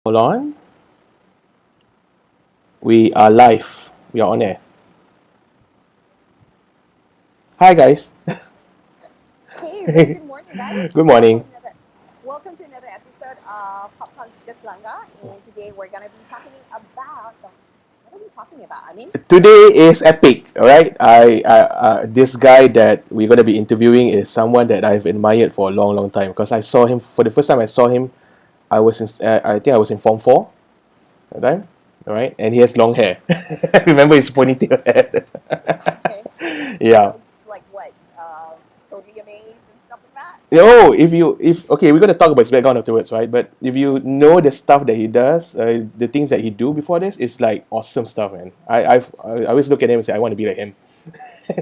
Hold on. We are live. We are on air. Hi, guys. Hey, very good morning, guys. Good morning. Welcome to another episode of PopCon's Just Langgar, and today we're gonna be talking about what are we talking about? Today is epic, all right? This guy that we're gonna be interviewing is someone that I've admired for a long, long time because I saw him for the first time. I saw him. I think I was in Form 4 at the time, all right? And he has long hair. Remember his ponytail hair? Okay, Yeah. so like what? Totally amazed and stuff like that. No, if okay, we're gonna talk about his background afterwards, right? But if you know the stuff that he does, the things that he do before this, it's like awesome stuff, man. I always look at him and say I want to be like him. So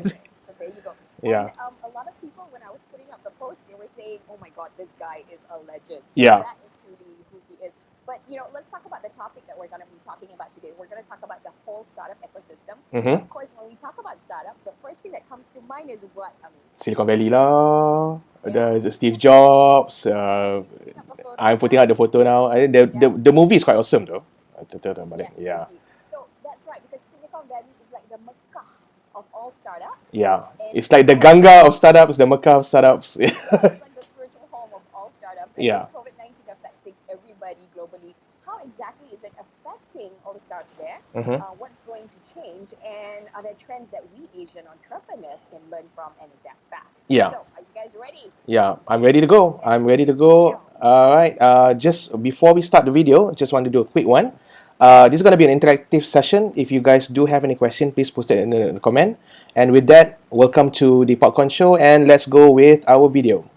there you go. Yeah. And a lot of people, when I was putting up the post, they were saying, "Oh my God, this guy is a legend." So Yeah. that is truly who he is. But let's talk about the topic that we're going to be talking about today. We're going to talk about the whole startup ecosystem. Mm-hmm. Of course, when we talk about startups, the first thing that comes to mind is what? Silicon Valley lah, Yeah. the Steve Jobs. Putting up a photo I'm putting now. out the photo now. The movie is quite awesome though. I'll tell them about it. Yeah. Indeed. So that's right, because Silicon Valley is like the mecca of all startups. Yeah. And It's like the Ganga of startups, the Mecca of startups. yeah, it's like the spiritual home of all startups. And Yeah. with COVID-19 affecting everybody globally, how exactly is it affecting all the startups there? Mm-hmm. What's going to change? And are there trends that we Asian entrepreneurs can learn from and adapt fast? Yeah. So are you guys ready? Yeah, I'm ready to go. I'm ready to go. All right. Just before we start the video, just want to do a quick one. This is going to be an interactive session. If you guys do have any question, please post it in the comment. And with that, welcome to the Popcorn Show, and let's go with our video.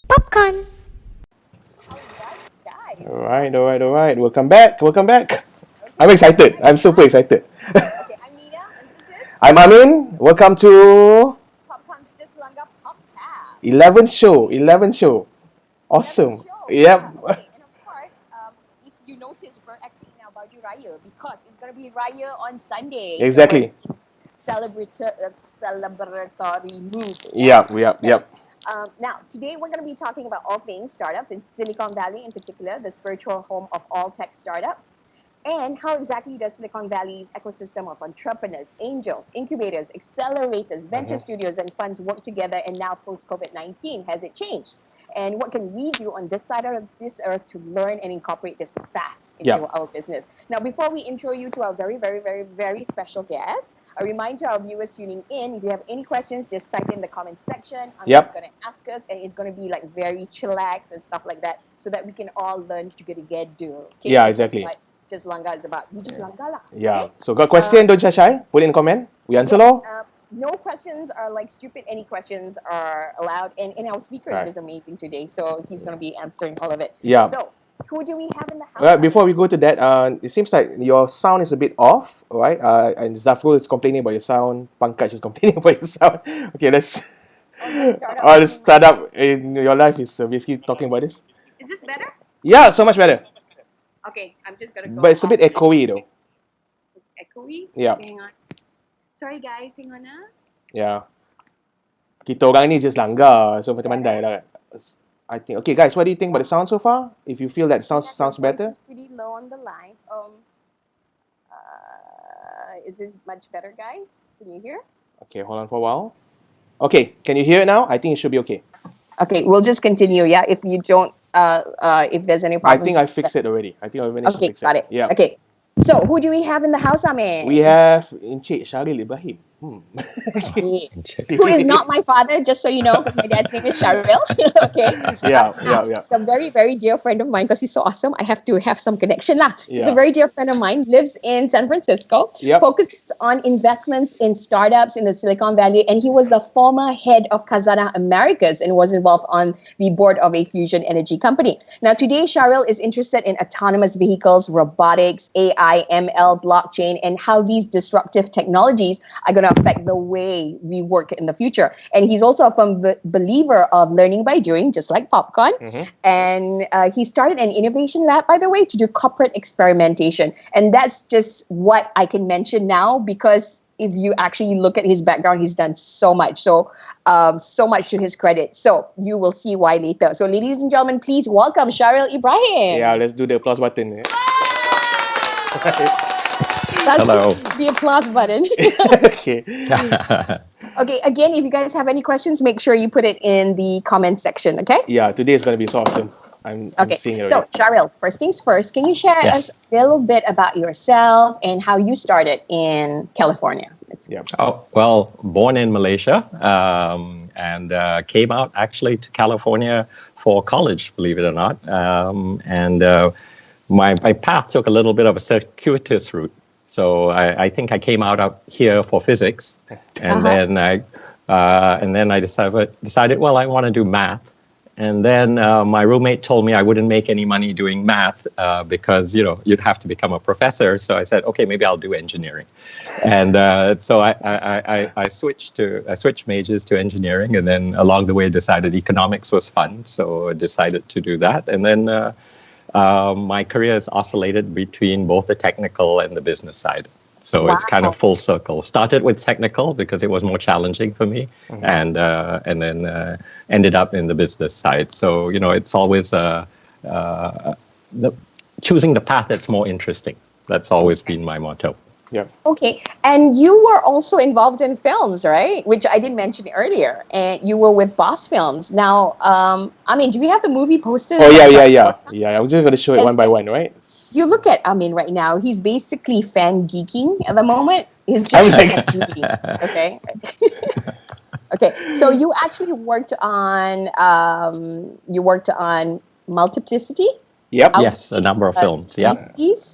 Popcorn. All right, guys. All right. Welcome back. I'm excited. I'm super excited. Okay, I'm Nina, and this is I'm Amin. Welcome to PopCon's Just Langgar Podcast. 11 show. 11 show. Awesome. Show. Yep. Yeah, okay. And of course, if you notice, we're actually in our Baju Raya because it's going to be Raya on Sunday. Exactly. So celebratory mood. Yep. Now, today we're going to be talking about all things startups in Silicon Valley in particular, the spiritual home of all tech startups. And how exactly does Silicon Valley's ecosystem of entrepreneurs, angels, incubators, accelerators, venture studios, and funds work together, and now post-COVID-19, has it changed? And what can we do on this side of this earth to learn and incorporate this fast into our business? Now, before we intro you to our very, very, very, very special guest, a reminder to our viewers tuning in, if you have any questions, just type in the comment section. I'm just going to ask us, and it's going to be like very chillax and stuff like that, so that we can all learn together. Okay? Yeah, exactly. Just Langgar is about. We just Langgar lah. Yeah. Okay? So got question, don't shy. Put it in comment. We answer lor. No questions are like stupid. Any questions are allowed. And our speaker is just amazing today. So he's going to be answering all of it. Yeah. So who do we have in the house? Well, before we go to that, it seems like your sound is a bit off, right? And Zafrul is complaining about your sound. Pankaj is complaining about your sound. Okay, let's... the startup in your life is basically talking about this. Is this better? Yeah, so much better. Okay, I'm just going to go. But it's a bit echoey though. It's echoey? Yeah. Hang on. Sorry guys, hang on ah. Yeah. Kita orang ni just langgar, so pandai lah. I think. Okay, guys, what do you think about the sound so far? If you feel that sounds better. It's pretty low on the line. Is this much better, guys? Can you hear? Okay, hold on for a while. Okay, can you hear it now? I think it should be okay. Okay, we'll just continue. Yeah, if you don't, if there's any problems. I think I fixed it already. I think I managed to fix it. Okay, got it. Yeah. Okay. So, who do we have in the house, Amin? We have Encik Shahril Ibrahim. Who is not my father, just so you know, because my dad's name is Shahril. Okay. Yeah. He's a very, very dear friend of mine because he's so awesome. I have to have some connection lah. Yeah. He's a very dear friend of mine, lives in San Francisco, focuses on investments in startups in the Silicon Valley, and he was the former head of Khazanah Americas and was involved on the board of a fusion energy company. Now, today, Shahril is interested in autonomous vehicles, robotics, AI, ML, blockchain, and how these disruptive technologies are going to affect the way we work in the future. And he's also a firm believer of learning by doing, just like PopCon. And he started an innovation lab, by the way, to do corporate experimentation. And that's just what I can mention now, because if you actually look at his background, he's done so much. So much to his credit. So you will see why later. So ladies and gentlemen, please welcome Shahril Ibrahim. Yeah, let's do the applause button. That's Hello. the applause button. Okay. Okay, again, if you guys have any questions, make sure you put it in the comment section, okay? Yeah, today is going to be so awesome. I'm seeing it So already. Shahril, first things first, can you share Yes. us a little bit about yourself and how you started in California? Yeah. Oh, well, born in Malaysia and came out actually to California for college, believe it or not. My path took a little bit of a circuitous route. So I think I came out up here for physics, and then I decided, well, I want to do math. And then my roommate told me I wouldn't make any money doing math because you'd have to become a professor. So I said, okay, maybe I'll do engineering. And so I switched majors to engineering, and then along the way decided economics was fun, so I decided to do that. And then my career has oscillated between both the technical and the business side. So it's kind of full circle. Started with technical because it was more challenging for me, and then ended up in the business side. So it's always choosing the path that's more interesting. That's always been my motto. Yeah. Okay, and you were also involved in films, right? Which I didn't mention earlier. And you were with Boss Films. Now, do we have the movie posted? Oh, yeah. I'm just going to show it one by one, right? You look at Amin right now. He's basically fan geeking at the moment. He's just geeking. Okay. Okay. So you actually worked on Multiplicity. Yep. Yes, a number of films. Yeah.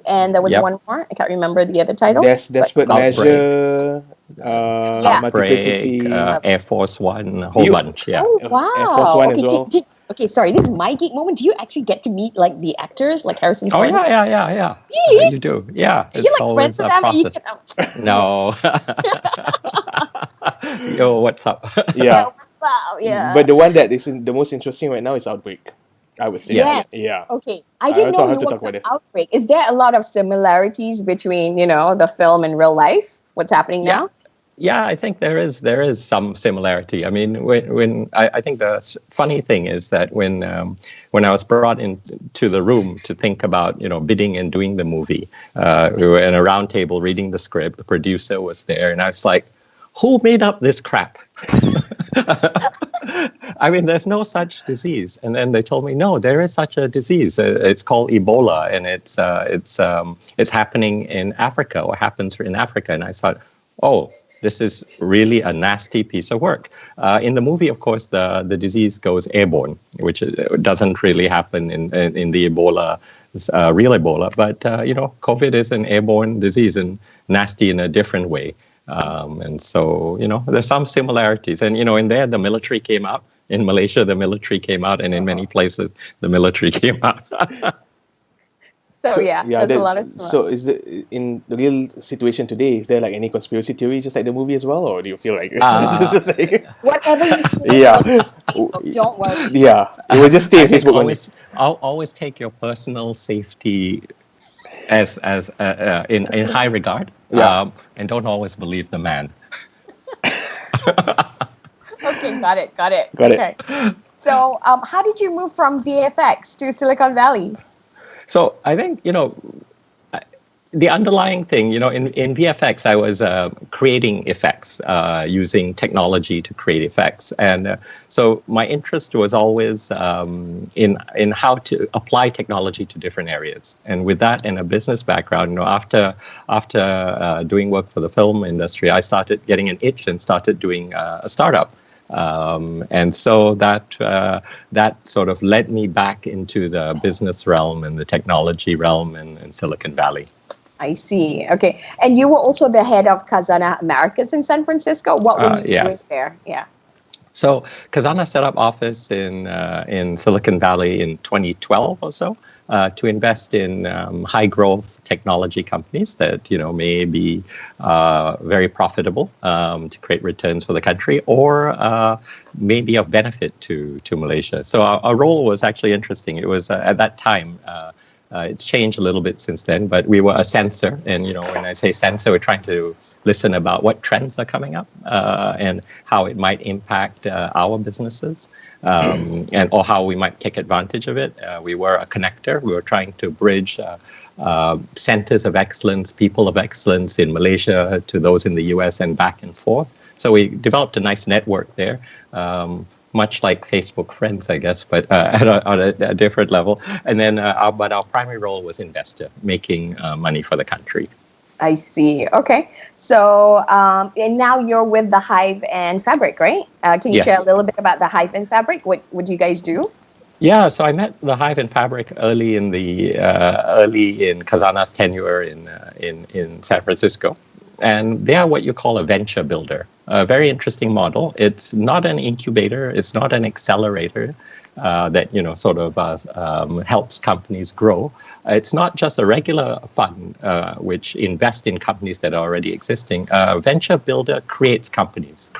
And there was one more. I can't remember the other title. Desperate Measure. Multiplicity. Air Force One, a whole bunch. Yeah. Oh, wow. Air Force One as well. Okay, sorry, this is my geek moment. Do you actually get to meet like the actors, like Harrison Ford? Oh yeah. Really? You do. Yeah. Are you like friends with them? You can, No. Yo, what's up? Yeah. Wow, yeah. But the one that is the most interesting right now is Outbreak, I would say. Yes. Yeah. Okay. I didn't know you worked on Outbreak. Is there a lot of similarities between, the film and real life? What's happening now? Yeah, I think there is some similarity. I mean, when I think the funny thing is that when I was brought into the room to think about bidding and doing the movie, we were in a round table reading the script. The producer was there, and I was like, "Who made up this crap?" I mean, there's no such disease. And then they told me, no, there is such a disease. It's called Ebola, and it's happening in Africa, or happens in Africa. And I thought, oh, this is really a nasty piece of work. In the movie, of course, the disease goes airborne, which doesn't really happen in the Ebola, real Ebola. But, COVID is an airborne disease and nasty in a different way. And so, there's some similarities. And, in there, the military came out. In Malaysia, the military came out. And in many places, the military came out. So there's a lot of so is it in the real situation today? Is there like any conspiracy theory, just like the movie as well, or do you feel like whatever you say? Don't worry. Yeah, it will just stay on Facebook only. Always take your personal safety as in high regard. And don't always believe the man. Okay, got it. Okay. So, how did you move from VFX to Silicon Valley? So I think, the underlying thing, in VFX, I was creating effects using technology to create effects. And so my interest was always in how to apply technology to different areas. And with that and a business background, after doing work for the film industry, I started getting an itch and started doing a startup. And so that sort of led me back into the business realm and the technology realm in Silicon Valley. I see. Okay. And you were also the head of Khazanah Americas in San Francisco. What were you doing there? Yeah. So Khazanah set up office in Silicon Valley in 2012 or so. to invest in high growth technology companies that may be very profitable to create returns for the country, or may be of benefit to Malaysia. So our role was actually interesting. It was at that time. It's changed a little bit since then, but we were a sensor. And, when I say sensor, we're trying to listen about what trends are coming up and how it might impact our businesses or how we might take advantage of it. We were a connector. We were trying to bridge centers of excellence, people of excellence in Malaysia to those in the US and back and forth. So we developed a nice network there. Much like Facebook friends, I guess, but on a different level. And then, but our primary role was investor, making money for the country. I see. Okay. So, and now you're with the Hive and Fabric, right? Can you Yes. share a little bit about the Hive and Fabric? What do you guys do? Yeah, so I met the Hive and Fabric early in Khazanah's tenure in San Francisco. And they are what you call a venture builder. A very interesting model. It's not an incubator. It's not an accelerator that helps companies grow. It's not just a regular fund which invests in companies that are already existing. A venture builder creates companies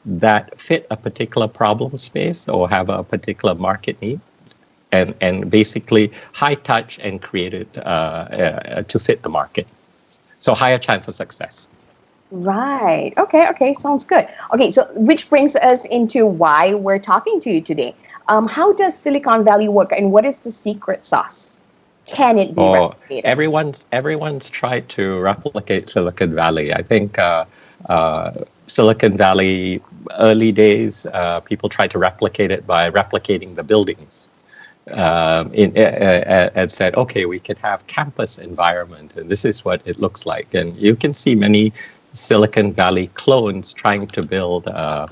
that fit a particular problem space or have a particular market need. And basically high touch and create it to fit the market. So higher chance of success. Right. Okay. Sounds good. Okay, so which brings us into why we're talking to you today. How does Silicon Valley work, and what is the secret sauce? Can it be replicated? Everyone's tried to replicate Silicon Valley. I think Silicon Valley early days, people tried to replicate it by replicating the buildings. And said, okay, we could have campus environment, and this is what it looks like. And you can see many Silicon Valley clones trying to build an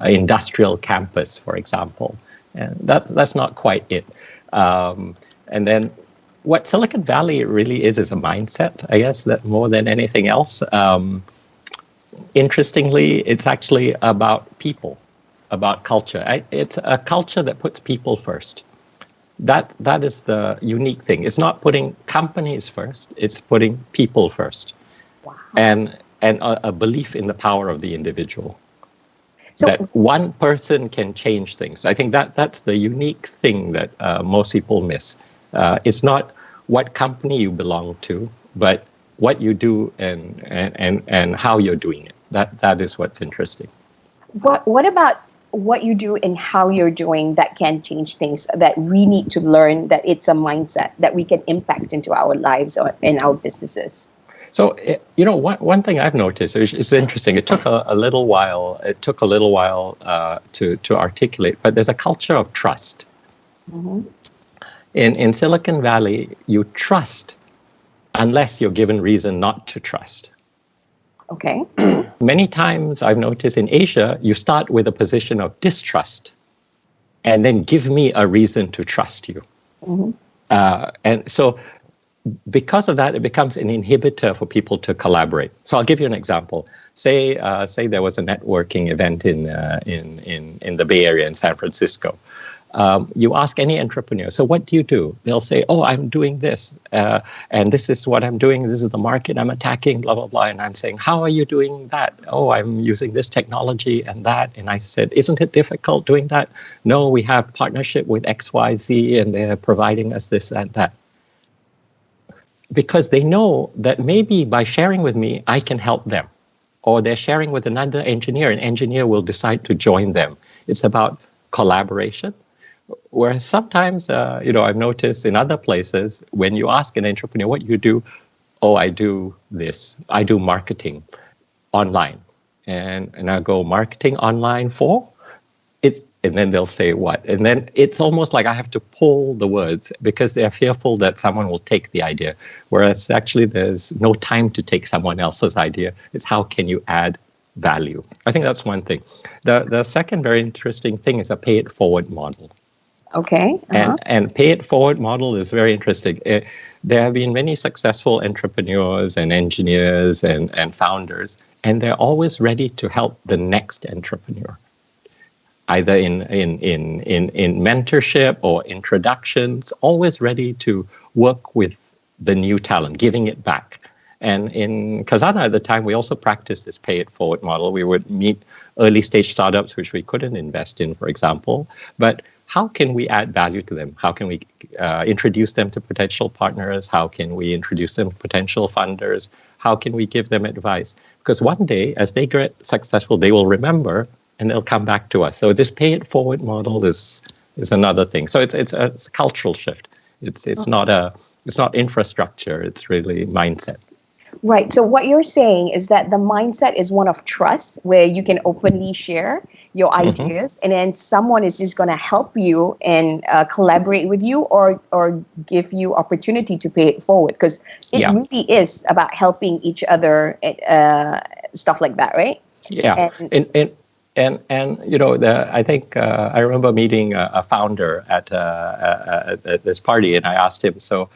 industrial campus, for example. And that's not quite it. And then what Silicon Valley really is a mindset, I guess, that more than anything else. Interestingly, it's actually about people, about culture. It's a culture that puts people first. That is the unique thing. It's not putting companies first. It's putting people first. Wow. And a belief in the power of the individual. So, that one person can change things. I think that's the unique thing that most people miss. It's not what company you belong to, but what you do and how you're doing it. That is what's interesting. What about what you do and how you're doing that can change things, that we need to learn, that it's a mindset that we can impact into our lives or in our businesses? So, one thing I've noticed is interesting. It took a little while. To articulate, but there's a culture of trust. Mm-hmm. In Silicon Valley, you trust unless you're given reason not to trust. Okay. Many times I've noticed in Asia, you start with a position of distrust and then give me a reason to trust you. Mm-hmm. And so because of that, it becomes an inhibitor for people to collaborate. So I'll give you an example. Say there was a networking event in the Bay Area in San Francisco. You ask any entrepreneur, so what do you do? They'll say, oh, I'm doing this, and this is what I'm doing. This is the market I'm attacking, blah, blah, blah. And I'm saying, how are you doing that? Oh, I'm using this technology and that. And I said, isn't it difficult doing that? No, we have partnership with XYZ, and they're providing us this and that. Because they know that maybe by sharing with me, I can help them. Or they're sharing with another engineer, an engineer will decide to join them. It's about collaboration. Whereas sometimes, I've noticed in other places, when you ask an entrepreneur, what you do? Oh, I do this. I do marketing online. And I go, marketing online for? And then they'll say what? And then it's almost like I have to pull the words because they're fearful that someone will take the idea. Whereas actually there's no time to take someone else's idea. It's how can you add value? I think that's one thing. The second very interesting thing is a pay it forward model. Okay. Uh-huh. And pay it forward model is very interesting. There have been many successful entrepreneurs and engineers and founders, and they're always ready to help the next entrepreneur. either in mentorship or introductions, always ready to work with the new talent, giving it back. And in Khazanah at the time, we also practiced this pay it forward model. We would meet early stage startups which we couldn't invest in, for example, but how can we add value to them? How can we introduce them to potential partners? How can we introduce them to potential funders? How can we give them advice? Because one day, as they get successful, they will remember and they'll come back to us. So this pay it forward model is another thing. So it's a cultural shift. It's not infrastructure. It's really mindset. Right. So what you're saying is that the mindset is one of trust, where you can openly share your ideas, and then someone is just going to help you and collaborate with you, or give you opportunity to pay it forward, because it really is about helping each other, stuff like that, right? Yeah. And you know, I think I remember meeting a founder at this party, and I asked him, so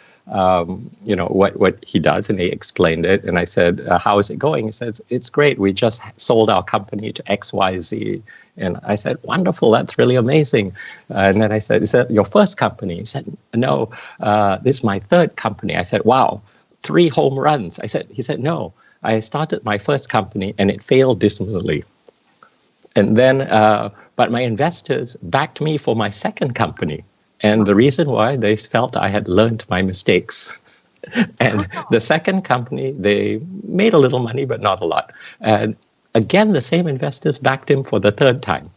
you know, what he does, and he explained it, and I said, how is it going? He says, it's great. We just sold our company to XYZ. And I said, wonderful, that's really amazing. And then I said, is that your first company? He said, no, this is my third company. I said, wow, 3 home runs. He said, no, I started my first company and it failed dismally. And then, but my investors backed me for my second company. And the reason why, they felt I had learned my mistakes. And the second company, they made a little money, but not a lot. And again, the same investors backed him for the third time.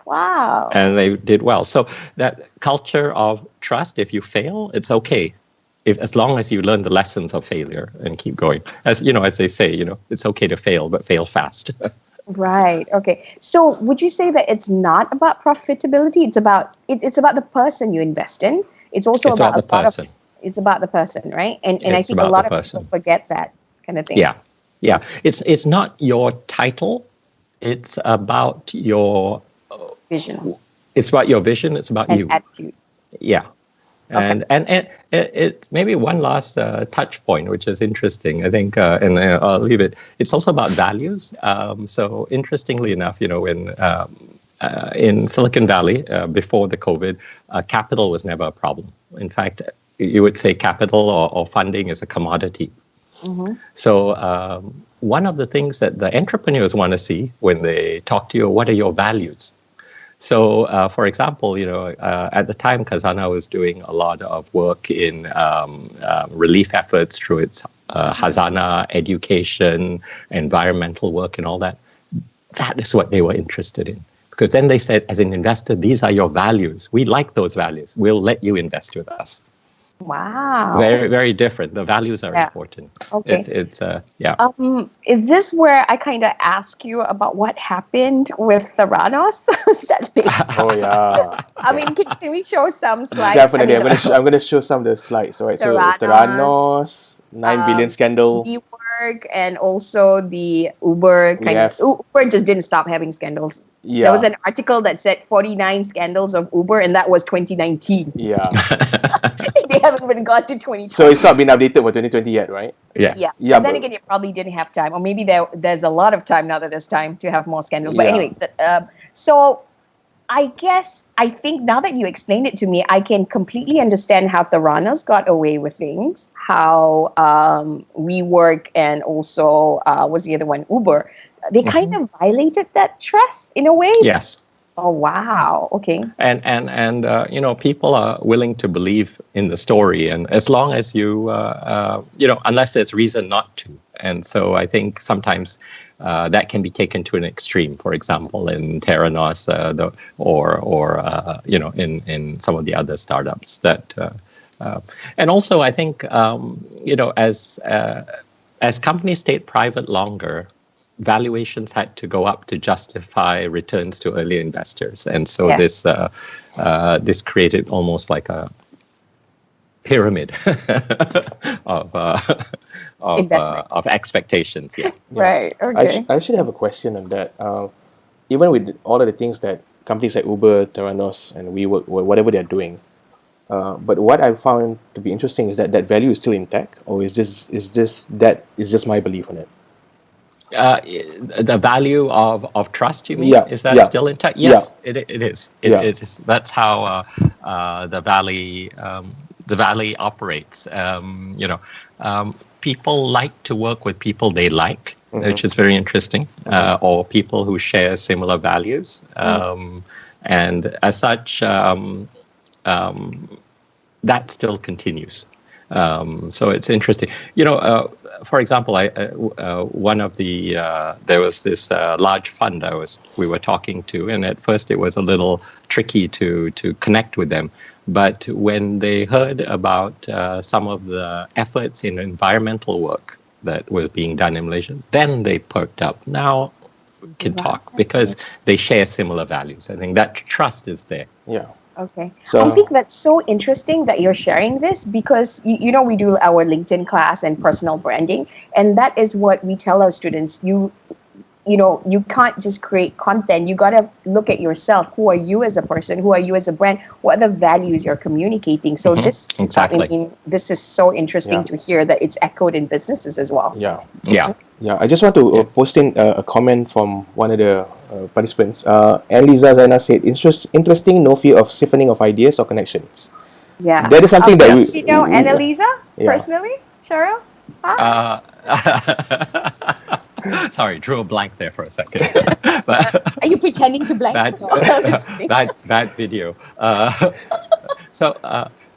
Wow. And they did well. So that culture of trust, if you fail, it's okay. As long as you learn the lessons of failure and keep going. As you know, as they say, you know, it's okay to fail, but fail fast. Right. Okay. So would you say that it's not about profitability? It's about the person you invest in. It's also about the person. It's about the person, right? And I think a lot of people forget that kind of thing. Yeah. Yeah. It's not your title. It's about your vision. It's about your vision. It's about you. Attitude. Yeah. And it's maybe one last touch point, which is interesting, I think, and I'll leave it. It's also about values. So interestingly enough, you know, in Silicon Valley, before the COVID, capital was never a problem. In fact, you would say capital or funding is a commodity. Mm-hmm. So one of the things that the entrepreneurs want to see when they talk to you, what are your values? So, for example, you know, at the time, Khazanah was doing a lot of work in relief efforts through its Khazanah education, environmental work, and all that. That is what they were interested in. Because then they said, as an investor, these are your values. We like those values. We'll let you invest with us. Wow. Very, very different. The values are important. Okay. It's yeah. Is this where I kind of ask you about what happened with Theranos? Oh yeah. I mean, can we show some slides? Definitely, I'm gonna show some of the slides. All right. So Theranos, 9 billion scandal. WeWork, and also the Uber Uber just didn't stop having scandals. Yeah. There was an article that said 49 scandals of Uber, and that was 2019. Yeah. They haven't even got to 2020. So it's not been updated for 2020 yet, right? Yeah. But then again, you probably didn't have time, or maybe there's a lot of time now that there's time to have more scandals. But anyway, so I think now that you explained it to me, I can completely understand how Theranos got away with things, how WeWork, and also was the other one, Uber. They kind of violated that trust in a way. Yes. Oh wow. Okay. And you know, people are willing to believe in the story, and as long as you you know, unless there's reason not to. And so I think sometimes that can be taken to an extreme. For example, in Theranos, or you know, in some of the other startups that. And also, I think you know, as companies stayed private longer, valuations had to go up to justify returns to early investors, and so this created almost like a pyramid of expectations. Yeah. Right. Okay. I actually have a question on that. Even with all of the things that companies like Uber, Theranos, and WeWork, whatever they're doing, but what I found to be interesting is that value is still intact, or is just my belief on it? Uh, the value of trust, you mean? Yeah, Is that yeah, still intact? yeah, Yes, it is. yeah, It is. That's how the valley operates. People like to work with people they like, which is very interesting, or people who share similar values, and as such, that still continues. So it's interesting. For example, one of the there was this large fund we were talking to, and at first it was a little tricky to connect with them. But when they heard about some of the efforts in environmental work that was being done in Malaysia, then they perked up. Now we can talk because they share similar values. I think that trust is there. yeah. Okay. So I think that's so interesting that you're sharing this because, we do our LinkedIn class and personal branding. And that is what we tell our students. You can't just create content. You got to look at yourself. Who are you as a person? Who are you as a brand? What are the values you're communicating? So exactly. This is so interesting to hear that it's echoed in businesses as well. yeah. Yeah. Yeah, I just want to post in a comment from one of the participants. Anliza Zaina said, interesting, no fear of siphoning of ideas or connections. Yeah. That is something that You know Annalisa personally, Shahril? Huh? Sorry, drew a blank there for a second. But Are you pretending to blank? bad video.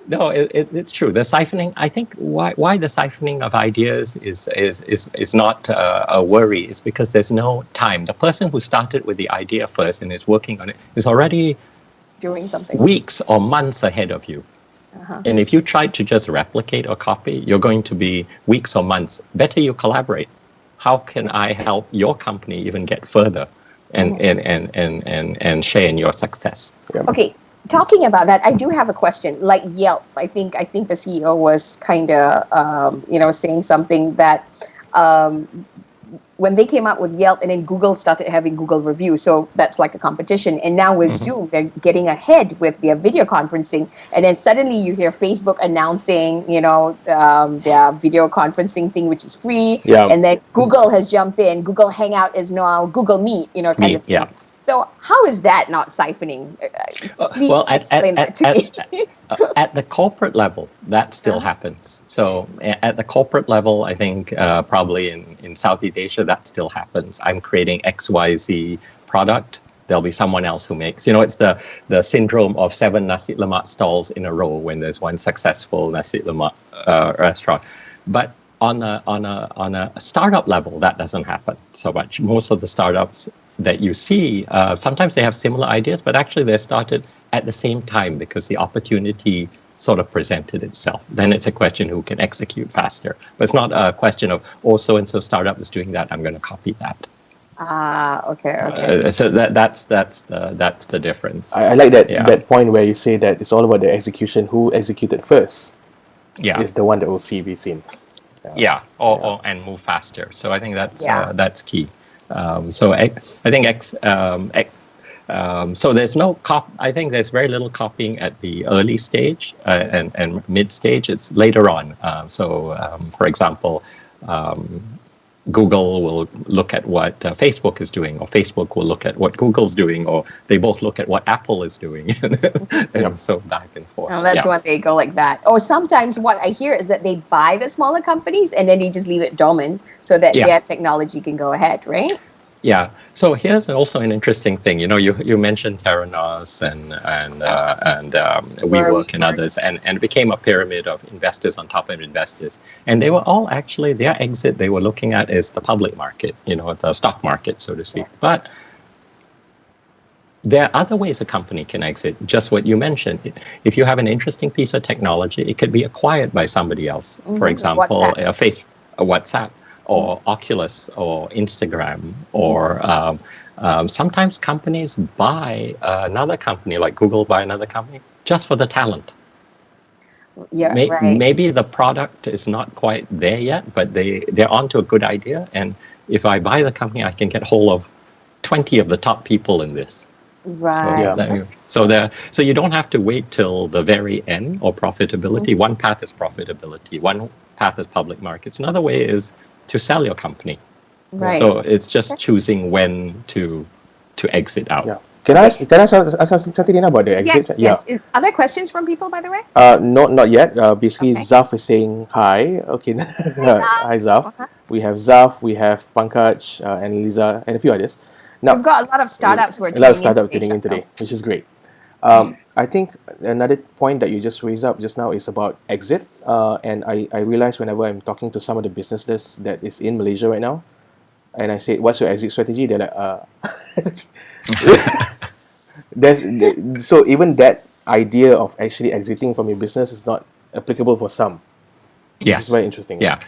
No, it's true. The siphoning. I think why the siphoning of ideas is not a worry is because there's no time. The person who started with the idea first and is working on it is already doing something weeks or months ahead of you. And if you try to just replicate or copy, you're going to be weeks or months. Better you collaborate. How can I help your company even get further and share in your success? Yeah. Okay. Talking about that, I do have a question. Like Yelp, I think the CEO was kind of, saying something that when they came out with Yelp, and then Google started having Google review, so that's like a competition. And now with Zoom, they're getting ahead with their video conferencing. And then suddenly you hear Facebook announcing, their video conferencing thing, which is free. Yeah. And then Google has jumped in. Google Hangout is now Google Meet, kind of thing. Yeah. So how is that not siphoning? Please explain that to me. At the corporate level, that still happens. So at the corporate level, I think probably in Southeast Asia, that still happens. I'm creating XYZ product. There'll be someone else who makes. It's the syndrome of 7 nasi lemak stalls in a row when there's one successful nasi lemak restaurant. But on a startup level, that doesn't happen so much. Most of the startups that you see, sometimes they have similar ideas, but actually they started at the same time because the opportunity sort of presented itself. Then it's a question who can execute faster. But it's not a question of, so-and-so startup is doing that, I'm going to copy that. Okay. So that's the difference. I like that point where you say that it's all about the execution. Who executed first is the one that will be seen. Or and move faster. So I think that's key. So I think so there's no I think there's very little copying at the early stage and mid stage. It's later on. For example, Google will look at what Facebook is doing, or Facebook will look at what Google's doing, or they both look at what Apple is doing, and so back and forth. Oh, that's when they go like that. Or sometimes what I hear is that they buy the smaller companies and then they just leave it dormant so that their technology can go ahead, right? Yeah. So here's also an interesting thing. You mentioned Theranos and WeWork and others, and it became a pyramid of investors on top of investors. And they were all actually, their exit they were looking at is the public market, the stock market, so to speak. Yes. But there are other ways a company can exit, just what you mentioned. If you have an interesting piece of technology, it could be acquired by somebody else. For example, WhatsApp. Or Oculus, or Instagram, or sometimes companies buy another company, like Google buy another company, just for the talent. Yeah, maybe the product is not quite there yet, but they're onto a good idea. And if I buy the company, I can get hold of 20 of the top people in this. Right. So you don't have to wait till the very end or profitability. One path is profitability. One path is public markets. Another way is to sell your company. Right. So it's just choosing when to exit out. Yeah. Can I ask something Dina, about the exit? Yes, Yeah. yes. Other questions from people, by the way? Not yet. Basically, Okay. Zaf is saying hi. Okay, hi Zaf. Uh-huh. We have Zaf, we have Pankaj, and Lisa, and a few others. We've Now, got a lot of startups who are a lot of tuning in startup today, tuning in Shahril. today, which is great. I think another point that you just raised up just now is about exit. And I realize whenever I'm talking to some of the businesses that is in Malaysia right now, and I say, "What's your exit strategy?" They're like, so even that idea of actually exiting from your business is not applicable for some, which is Yes. very interesting. Yeah.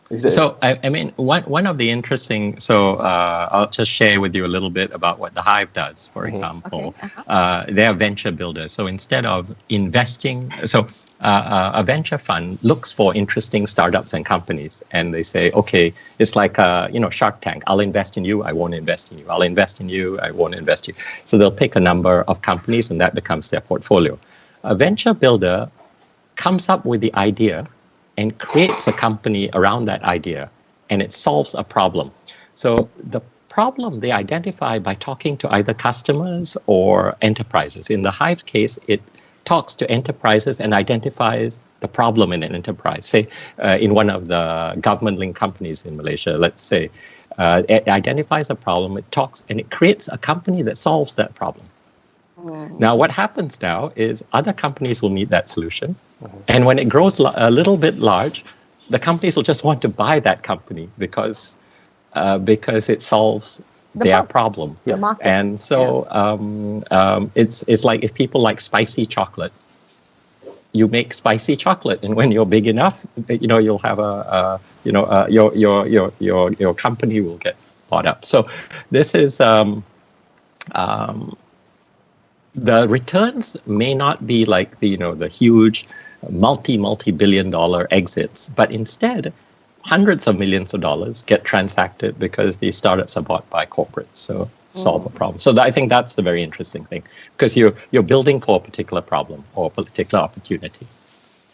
Is it? So I mean, one of the interesting. So I'll just share with you a little bit about what the Hive does. For example, Okay, uh-huh. they are venture builders. So instead of investing, a venture fund looks for interesting startups and companies, and they say, okay, it's like Shark Tank. I'll invest in you. I won't invest in you. I'll invest in you. I won't invest in you. So they'll pick a number of companies, and that becomes their portfolio. A venture builder comes up with the idea and creates a company around that idea, and it solves a problem. So the problem they identify by talking to either customers or enterprises. In the Hive case, it talks to enterprises and identifies the problem in an enterprise. Say, in one of the government-linked companies in Malaysia, let's say, it identifies a problem, it talks, and it creates a company that solves that problem. Now, what happens now is other companies will need that solution. And when it grows a little bit large, the companies will just want to buy that company because it solves their problem. The market. And so it's like if people like spicy chocolate, you make spicy chocolate, and when you're big enough, you'll have your company will get bought up. So this is. The returns may not be like the huge multi-billion-dollar exits, but instead hundreds of millions of dollars get transacted because these startups are bought by corporates, so solve a problem. So I think that's the very interesting thing, because you're building for a particular problem or a particular opportunity.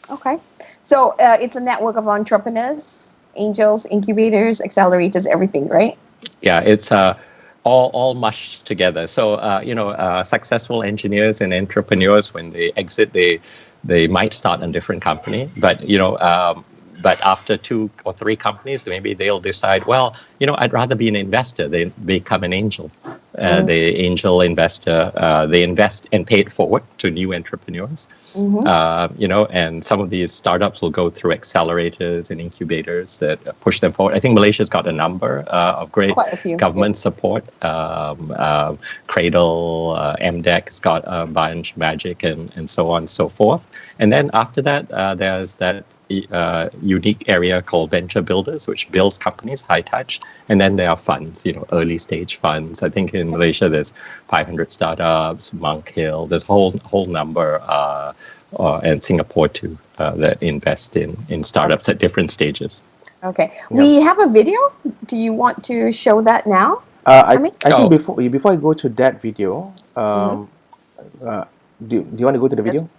Okay. So it's a network of entrepreneurs, angels, incubators, accelerators, everything, right? Yeah, it's all mushed together. So successful engineers and entrepreneurs, when they exit, they might start a different company, but after 2 or 3 companies, maybe they'll decide, well, I'd rather be an investor. They become an angel. The angel investor, they invest and pay it forward to new entrepreneurs. And some of these startups will go through accelerators and incubators that push them forward. I think Malaysia's got a number of great government support. Cradle, MDEC's got a bunch, Magic, and so on and so forth. And then after that, there's that unique area called venture builders, which builds companies, high touch. And then there are funds, early stage funds. I think in Malaysia there's 500 startups, Monk Hill, there's a whole number, and Singapore too, that invest in startups at different stages. Okay. We have a video. Do you want to show that now? I think before I go to that video, do you want to go to the video?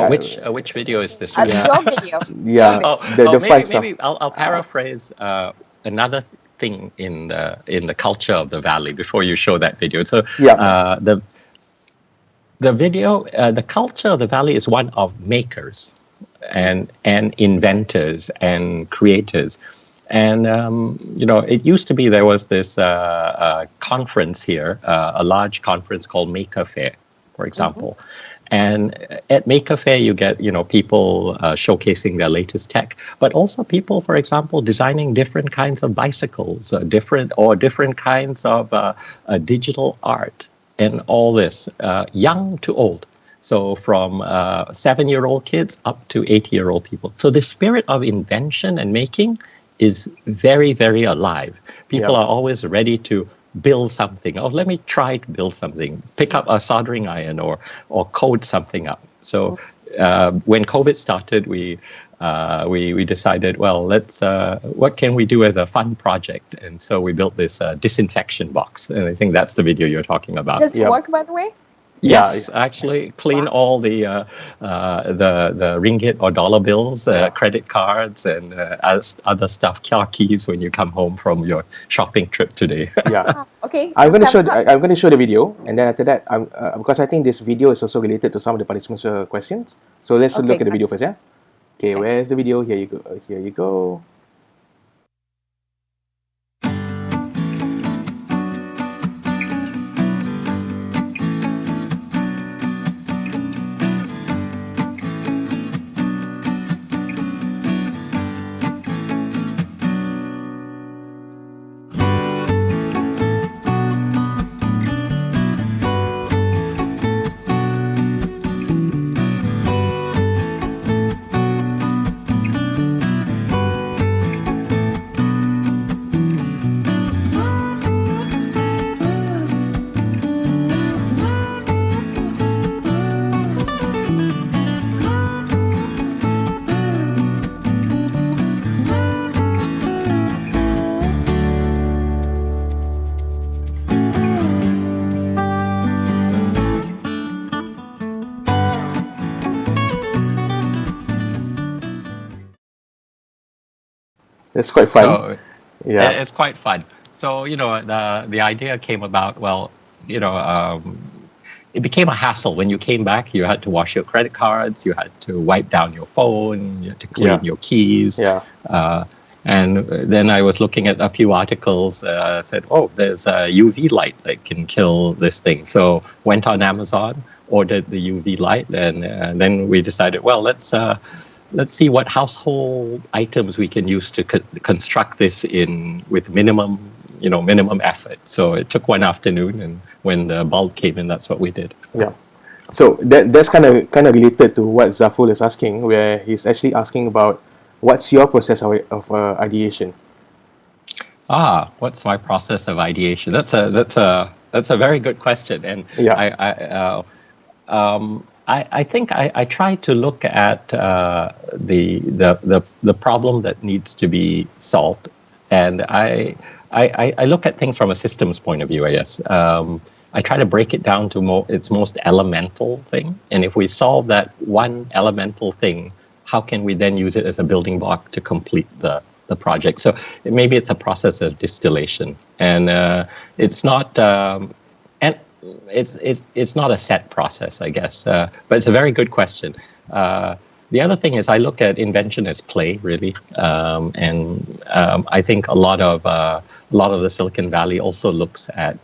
Which video is this? Your video. Yeah. The fun stuff. Maybe I'll paraphrase another thing in the culture of the Valley before you show that video. So the video, the culture of the Valley is one of makers and inventors and creators. And it used to be there was this conference here, a large conference called Maker Fair, for example. And at Maker Fair, you get, people showcasing their latest tech, but also people, for example, designing different kinds of bicycles, different kinds of digital art, and all this, young to old. So from 7-year-old kids up to 80-year-old people. So the spirit of invention and making is very, very alive. People are always ready to build something. Oh, let me try to build something. Pick up a soldering iron or code something up. So when COVID started, we decided, well, let's what can we do as a fun project? And so we built this disinfection box. And I think that's the video you're talking about. Does it work, by the way? Yes, actually, clean all the ringgit or dollar bills, credit cards, and other stuff, car keys when you come home from your shopping trip today. Yeah. Okay, I'm going to let's show. have a look. I'm going to show the video, and then after that, because I think this video is also related to some of the participants' questions. So let's Okay, look at the got video it. first. Yeah. Okay. Okay. Where's the video? Here you go. Here you go. It's quite fun. So Yeah. it's quite fun. So the idea came about. Well, it became a hassle when you came back. You had to wash your credit cards. You had to wipe down your phone. You had to clean your keys. Yeah. And then I was looking at a few articles. Said, "Oh, there's a UV light that can kill this thing." So went on Amazon, ordered the UV light, and then we decided, well, let's see what household items we can use to construct this with minimum effort. So it took one afternoon, and when the bulb came in, that's what we did. Yeah. So that's kind of related to what Zaful is asking, where he's actually asking about what's your process of ideation. What's my process of ideation? That's a very good question, and Yeah. I think I try to look at the problem that needs to be solved, and I look at things from a systems point of view, I guess. I try to break it down to its most elemental thing, and if we solve that one elemental thing, how can we then use it as a building block to complete the project? So maybe it's a process of distillation, and it's not. And it's not a set process, I guess, but it's a very good question. The other thing is I look at invention as play, really, and I think a lot of the Silicon Valley also looks at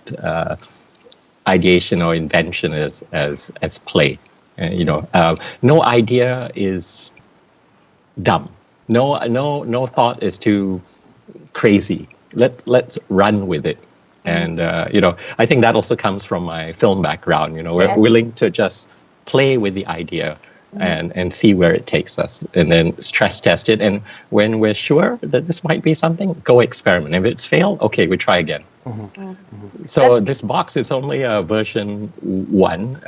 ideation or invention as play. No idea is dumb. No thought is too crazy. Let's run with it. And I think that also comes from my film background. We're willing to just play with the idea and see where it takes us, and then stress test it. And when we're sure that this might be something, go experiment. If it's failed, okay, we try again. So this box is only a version 1.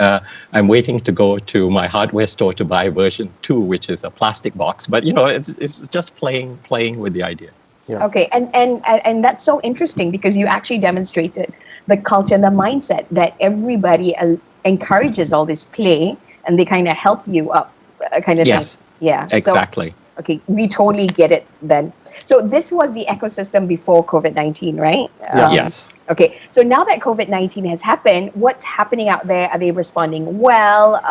I'm waiting to go to my hardware store to buy version 2, which is a plastic box. But it's just playing with the idea. Yeah. Okay, and that's so interesting because you actually demonstrated the culture and the mindset that everybody encourages all this play, and they kind of help you up, kind of Yes. thing. Yeah. Exactly. So, okay, we totally get it then. So this was the ecosystem before COVID-19, right? Yes. Okay, so now that COVID-19 has happened, what's happening out there? Are they responding well?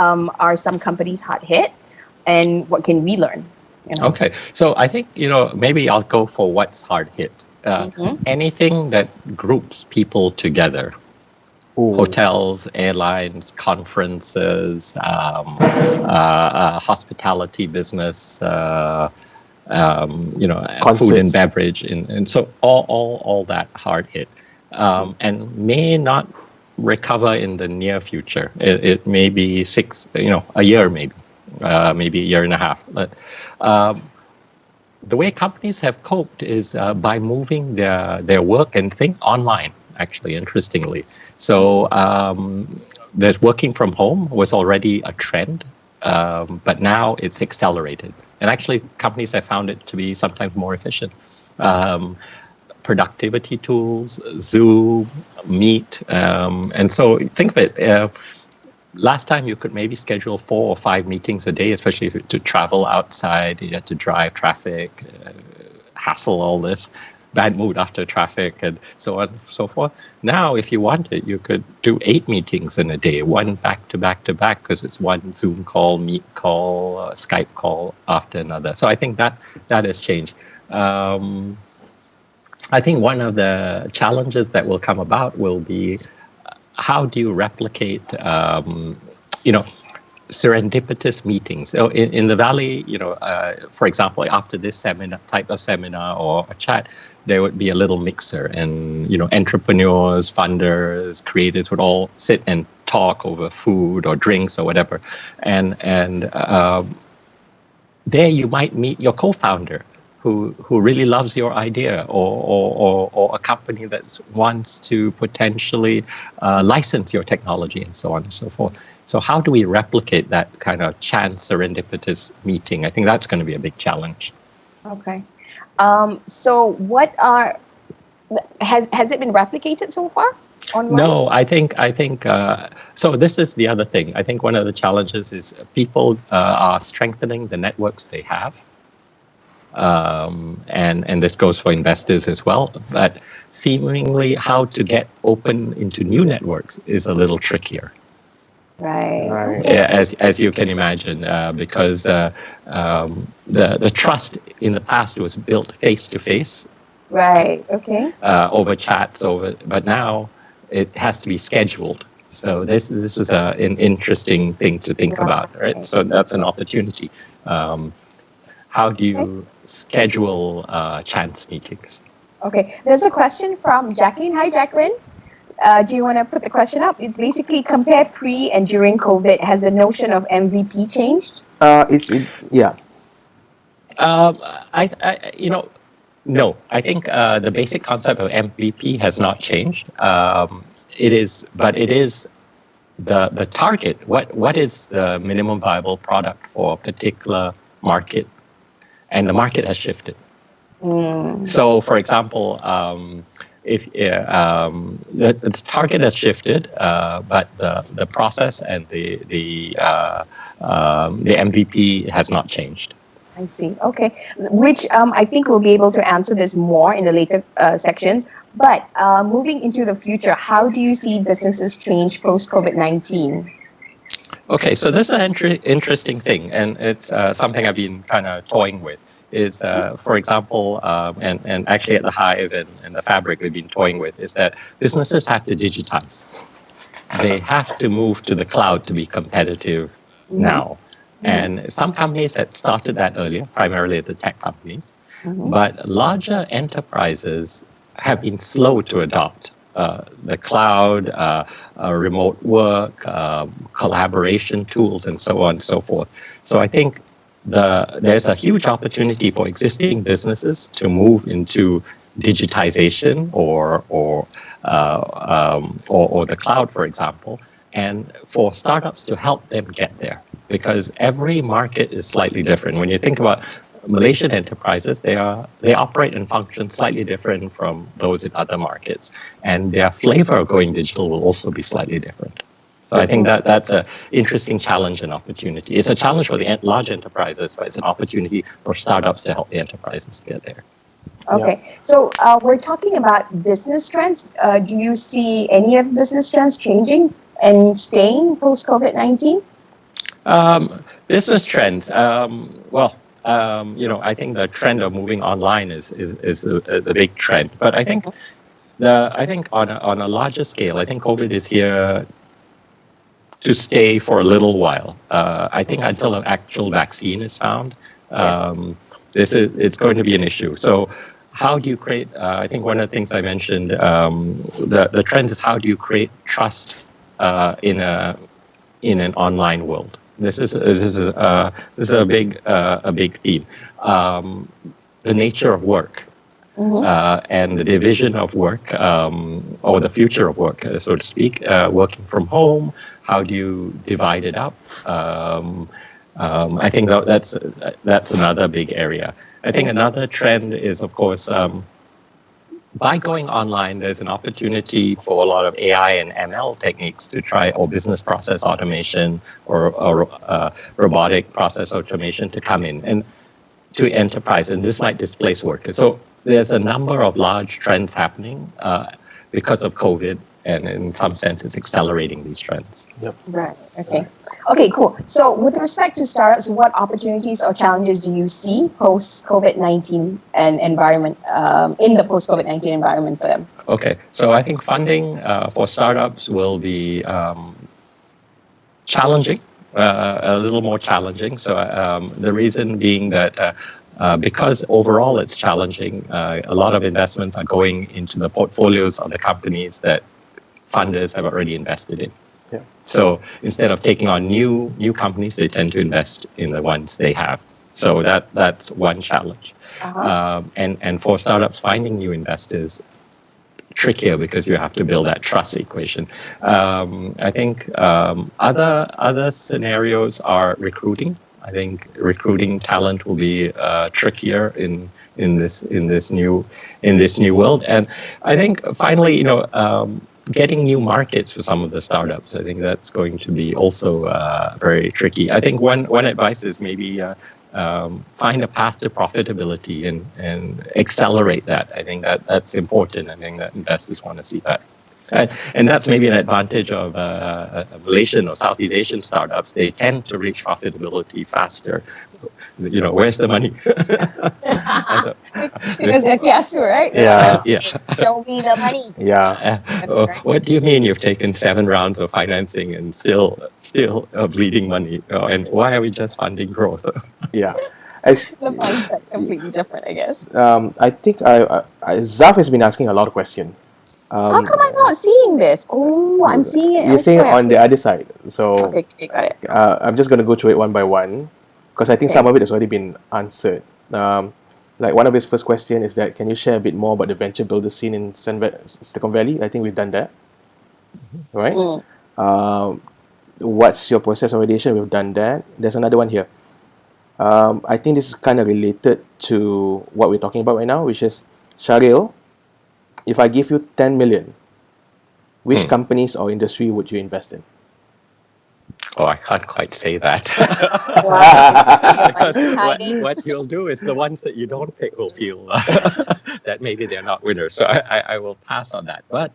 Are some companies hard hit? And what can we learn? Okay, so I think maybe I'll go for what's hard hit. Anything that groups people together. Ooh. Hotels, airlines, conferences, hospitality business, food and beverage, and so all that hard hit, and may not recover in the near future. It may be a year, maybe a year and a half. But the way companies have coped is by moving their work and thing online. Actually, interestingly, so that working from home was already a trend, but now it's accelerated. And actually, companies have found it to be sometimes more efficient. Productivity tools, Zoom, Meet, and so think of it. last time you could maybe schedule 4 or 5 meetings a day, especially if you had to travel outside, you had to drive traffic, hassle all this, bad mood after traffic, and so on and so forth. Now, if you wanted, you could do 8 meetings in a day, one back to back to back, because it's one Zoom call, Meet call, Skype call after another. So I think that has changed. I think one of the challenges that will come about will be how do you replicate, serendipitous meetings. So in the Valley, for example, after this type of seminar or a chat, there would be a little mixer, and entrepreneurs, funders, creators would all sit and talk over food or drinks or whatever, and there you might meet your co-founder who really loves your idea, or a company that wants to potentially license your technology, and so on and so forth. So how do we replicate that kind of chance serendipitous meeting? I think that's going to be a big challenge. Okay. So has it been replicated so far online? No, I think so. This is the other thing. I think one of the challenges is people are strengthening the networks they have. And this goes for investors as well, but seemingly how to get open into new networks is a little trickier. Right. As you can imagine, because the trust in the past was built face to face. Right. Okay. Over chats, but now it has to be scheduled. So this is an interesting thing to think about, right? So that's an opportunity. How do you schedule chance meetings? Okay, there's a question from Jacqueline. Hi, Jacqueline. Do you want to put the question up? It's basically compare pre and during COVID. Has the notion of MVP changed? Yeah. No. I think the basic concept of MVP has not changed. It is the target. What is the minimum viable product for a particular market? And the market has shifted. So, for example, if the target has shifted, but the process and the MVP has not changed. I see. Okay, which I think we'll be able to answer this more in the later sections. But moving into the future, how do you see businesses change post COVID-19? Okay, so this is an interesting thing, and it's something I've been kind of toying with. Is, for example, and actually at the Hive and the Fabric we've been toying with, is that businesses have to digitize. They have to move to the cloud to be competitive now. And some companies had started that earlier, primarily the tech companies, but larger enterprises have been slow to adopt the cloud, remote work, collaboration tools, and so on and so forth. So I think there's a huge opportunity for existing businesses to move into digitization or the cloud, for example, and for startups to help them get there, because every market is slightly different. When you think about Malaysian enterprises, they operate and function slightly different from those in other markets, and their flavor of going digital will also be slightly different. So I think that's an interesting challenge and opportunity. It's a challenge for the large enterprises, but it's an opportunity for startups to help the enterprises get there. Okay, so we're talking about business trends. Do you see any of business trends changing and staying post COVID-19? Business trends. I think the trend of moving online is the big trend. But I think on a larger scale, I think COVID is here to stay for a little while. I think until an actual vaccine is found, it's going to be an issue. So how do you create, I think one of the things I mentioned, the trend is how do you create trust in an online world? This is a big theme. The nature of work. And the division of work, or the future of work, so to speak, working from home. How do you divide it up? I think that's another big area. I think another trend is, of course, by going online, there's an opportunity for a lot of AI and ML techniques to try, or business process automation or robotic process automation to come in and to enterprise, and this might displace workers. So there's a number of large trends happening because of COVID, and in some sense, it's accelerating these trends. Yep. Right. Okay. Okay. Cool. So, with respect to startups, what opportunities or challenges do you see post COVID-19 and environment in the post COVID-19 environment for them? Okay. So I think funding for startups will be challenging, a little more challenging. So the reason being that because overall it's challenging, a lot of investments are going into the portfolios of the companies that funders have already invested in. Yeah. So instead of taking on new companies, they tend to invest in the ones they have. So that's one challenge. And for startups, finding new investors trickier because you have to build that trust equation. I think other scenarios are recruiting. I think recruiting talent will be trickier in this new world. And I think finally, getting new markets for some of the startups, I think that's going to be also very tricky. I think one advice is maybe find a path to profitability and accelerate that. I think that's important. I think that investors want to see that. And that's maybe an advantage of Malaysian or Southeast Asian startups. They tend to reach profitability faster. Where's the money? Because they're kiasu, right? Yeah. Yeah. Show me the money. Yeah. What do you mean you've taken 7 rounds of financing and still bleeding money? And why are we just funding growth? Yeah. The mindset completely different, I guess. I think Zaf has been asking a lot of questions. How come I'm not seeing this? Oh, I'm seeing it. You're seeing it elsewhere. on the other side. So Okay, got it. I'm just going to go through it one by one because I think some of it has already been answered. Like one of his first question is that, can you share a bit more about the venture builder scene in Silicon Valley? I think we've done that, right? What's your process of validation? We've done that. There's another one here. I think this is kind of related to what we're talking about right now, which is, Shahril, if I give you 10 million, which companies or industry would you invest in? Oh, I can't quite say that. Because what you'll do is the ones that you don't pick will feel that maybe they're not winners. So I will pass on that. But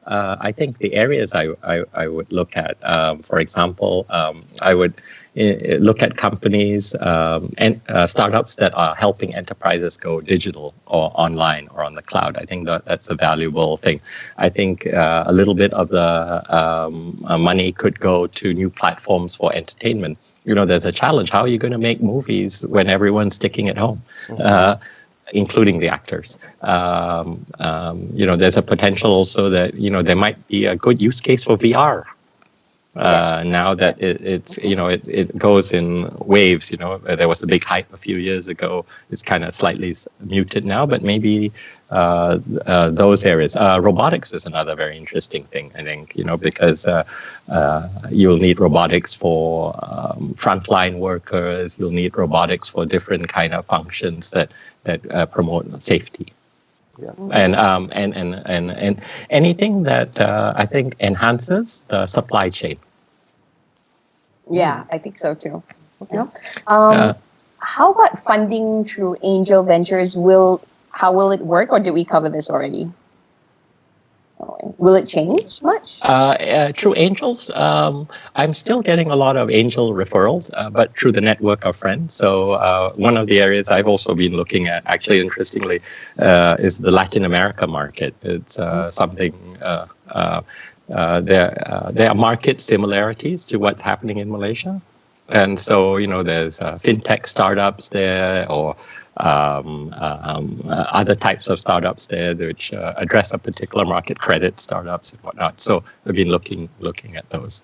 I think the areas I would look at, for example, I would look at companies and startups that are helping enterprises go digital or online or on the cloud. I think that's a valuable thing. I think a little bit of the money could go to new platforms for entertainment. There's a challenge. How are you going to make movies when everyone's sticking at home? Including the actors. There's a potential also that, there might be a good use case for VR. Now that it goes in waves, there was a big hype a few years ago. It's kind of slightly muted now, but maybe those areas. Robotics is another very interesting thing, I think, because you'll need robotics for frontline workers. You'll need robotics for different kind of functions that promote safety. Yeah. And anything that I think enhances the supply chain. Yeah, I think so too. How about funding through angel ventures? How will it work, or did we cover this already? Will it change much? Through angels, I'm still getting a lot of angel referrals, but through the network of friends. So one of the areas I've also been looking at, actually interestingly, is the Latin America market. It's something, there are market similarities to what's happening in Malaysia. And so, there's fintech startups there, or other types of startups there which address a particular market, credit startups and whatnot. So I've been looking at those.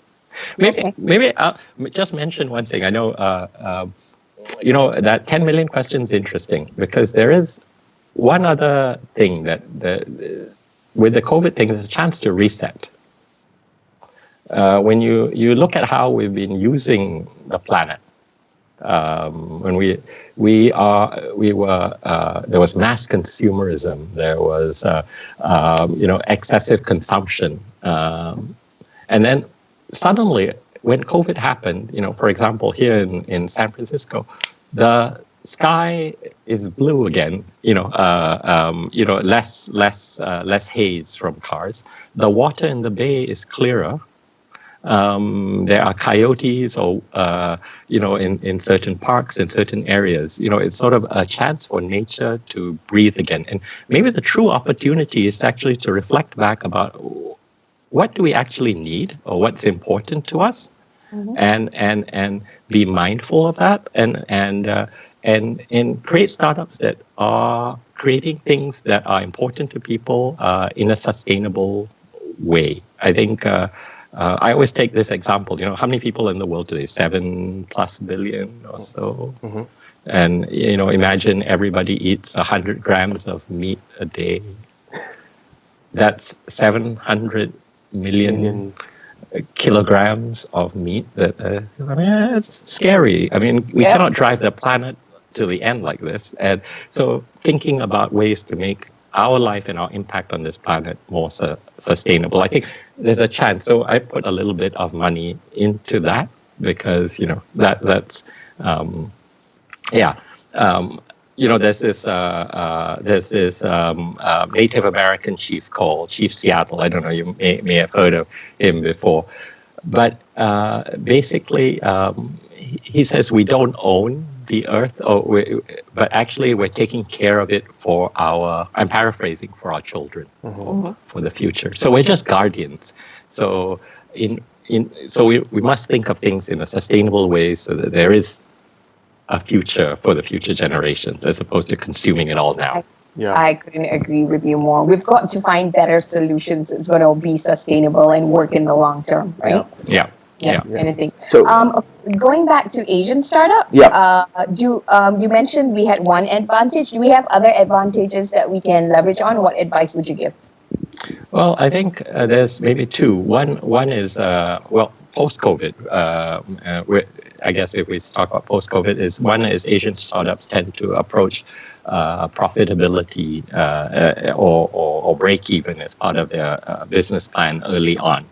Maybe just mention one thing. I know, that 10 million question is interesting because there is one other thing that with the COVID thing, there's a chance to reset. When you look at how we've been using the planet, When we were there was mass consumerism, there was excessive consumption, and then suddenly when COVID happened, for example, here in San Francisco, the sky is blue again. Less haze from cars. The water in the bay is clearer. There are coyotes, or in certain parks, in certain areas. It's sort of a chance for nature to breathe again. And maybe the true opportunity is actually to reflect back about what do we actually need, or what's important to us, and be mindful of that, and create startups that are creating things that are important to people in a sustainable way. I think. I always take this example. How many people in the world today? 7+ billion or so. Mm-hmm. And imagine everybody eats 100 grams of meat a day. That's 700 million kilograms of meat. It's scary. We cannot drive the planet to the end like this. And so, thinking about ways to make our life and our impact on this planet more sustainable, I think there's a chance. So I put a little bit of money into that, because that's there's this Native American chief called Chief Seattle. I don't know, you may have heard of him before, but basically he says we don't own the earth, but actually we're taking care of it for I'm paraphrasing, for our children, for the future. So we're just guardians. So we must think of things in a sustainable way, so that there is a future for the future generations, as opposed to consuming it all now. Yeah, I couldn't agree with you more. We've got to find better solutions that's going to be sustainable and work in the long term, right? Yeah. Anything. So, going back to Asian startups, you mentioned we had one advantage. Do we have other advantages that we can leverage on? What advice would you give? Well, I think there's maybe two. One is post-COVID. I guess if we talk about post-COVID, one is Asian startups tend to approach profitability or break even as part of their business plan early on.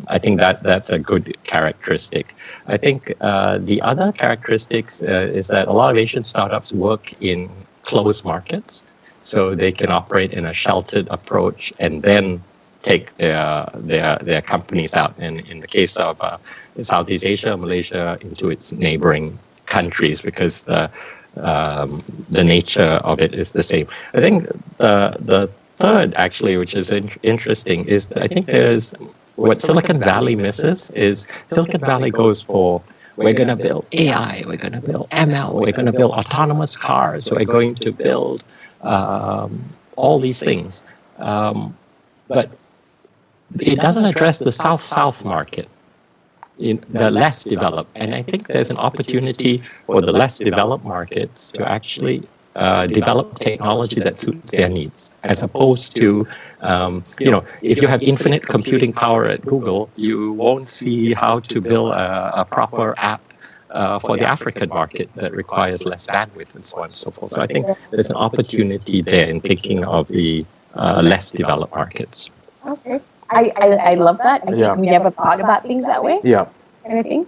I think that's a good characteristic. I think the other characteristics is that a lot of Asian startups work in closed markets, so they can operate in a sheltered approach and then take their companies out. And in the case of Southeast Asia, Malaysia, into its neighboring countries, because the nature of it is the same. I think the third, actually, which is interesting, is I think there's what Silicon Valley misses is Silicon Valley goes for, we're going to build AI, we're going to build ML, we're going to build autonomous cars, we're going to build all these things. But it doesn't address the South-South market, in the less developed. And I think there's an opportunity for the less developed markets to actually develop technology that suits their needs, as opposed to, if you have infinite computing power at Google, you won't see how to build a proper app for the African market that requires less bandwidth, and so on and so forth. So I think there's an opportunity there in thinking of the less developed markets. Okay. I love that. I think we never thought about things that way. Yeah. Anything?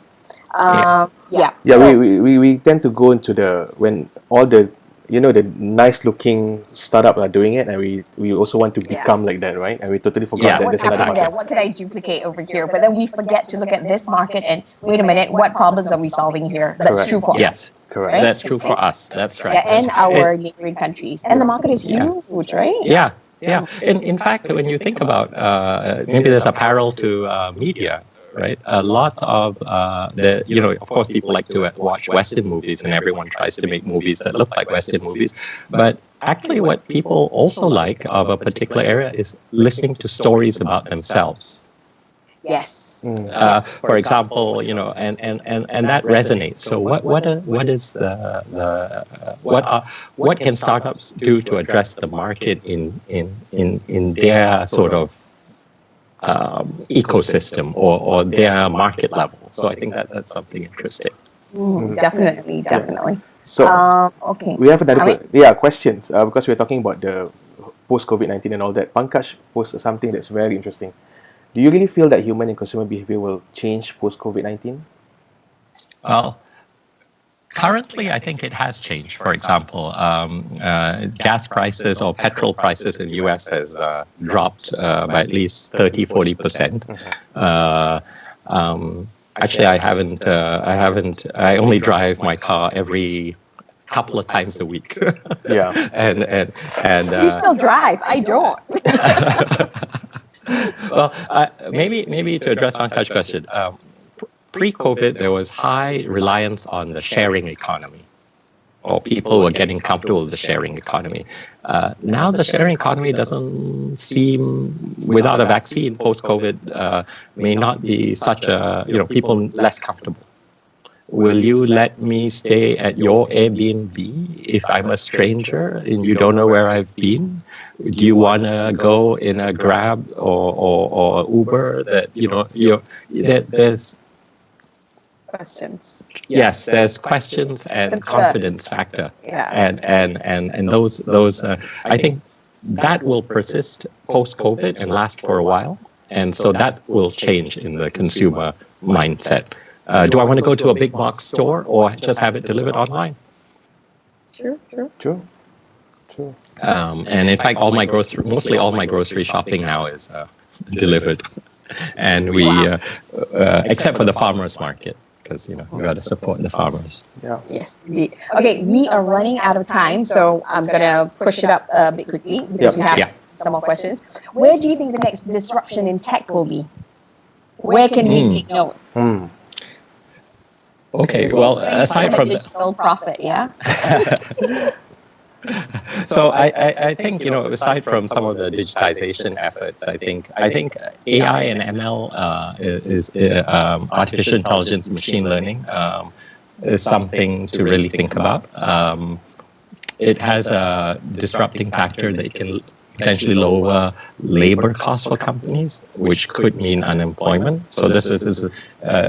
We tend to go into when all the the nice looking startup are doing it, and we also want to become like that, right? And we totally forgot that there's another market. What can I duplicate over here? But then we forget to look at this market and wait a minute, what problems are we solving here? That's true for us. Yes, correct. Right? That's true for us. That's right. Yeah, and our neighboring countries. And the market is huge, right? Yeah. In fact, when you think about maybe there's a parallel to media, right? A lot of of course, people like to watch Western movies, and everyone tries to make movies that look like Western movies. But actually, what people also like of a particular area is listening to stories about themselves. Yes. For example, and that resonates. So what can startups do to address the market in their sort of ecosystem or their market level? So I think that's something interesting. Definitely. So Okay. we have another Amin? questions because we're talking about the post COVID-19 and all that. Pankaj posed something that's very interesting. Do you really feel that human and consumer behavior will change post COVID-19? Well, currently, I think it has changed. For example, gas prices or petrol prices in the US has dropped by at least 30-40%. Actually, I only drive my car every couple of times a week. Yeah. and You still drive. I don't. well, maybe to address Pankaj's question, pre-COVID, there was high reliance on the sharing economy, or people were getting comfortable with the sharing economy. Now the sharing economy doesn't seem, without a vaccine post-COVID, may not be such a, people less comfortable. Will you let me stay at your Airbnb if I'm a stranger and you don't know where I've been? Do you want to go in a Grab or Uber that, there's Questions. yes, there's questions and Concerns. confidence factor, Yeah. and those I think that will persist post COVID and last for a while, and so that will change in the consumer mindset. Do I want to go to a big box store or just have it delivered online? True. True. And in fact, mostly all my grocery shopping now is delivered, and we except for the farmers market, because we got to support the farmers. Yeah. Yes, indeed. Okay, we are running out of time, so I'm gonna push it up a bit quickly because we have some more questions. Where do you think the next disruption in tech will be? Where can we take note? Okay, well, aside from digital profit, yeah. So I think aside from some of the digitization efforts, I think AI and ML is artificial intelligence, machine learning is something to really think about. It has a disrupting factor that can potentially lower labor costs for companies, which could mean unemployment. So this is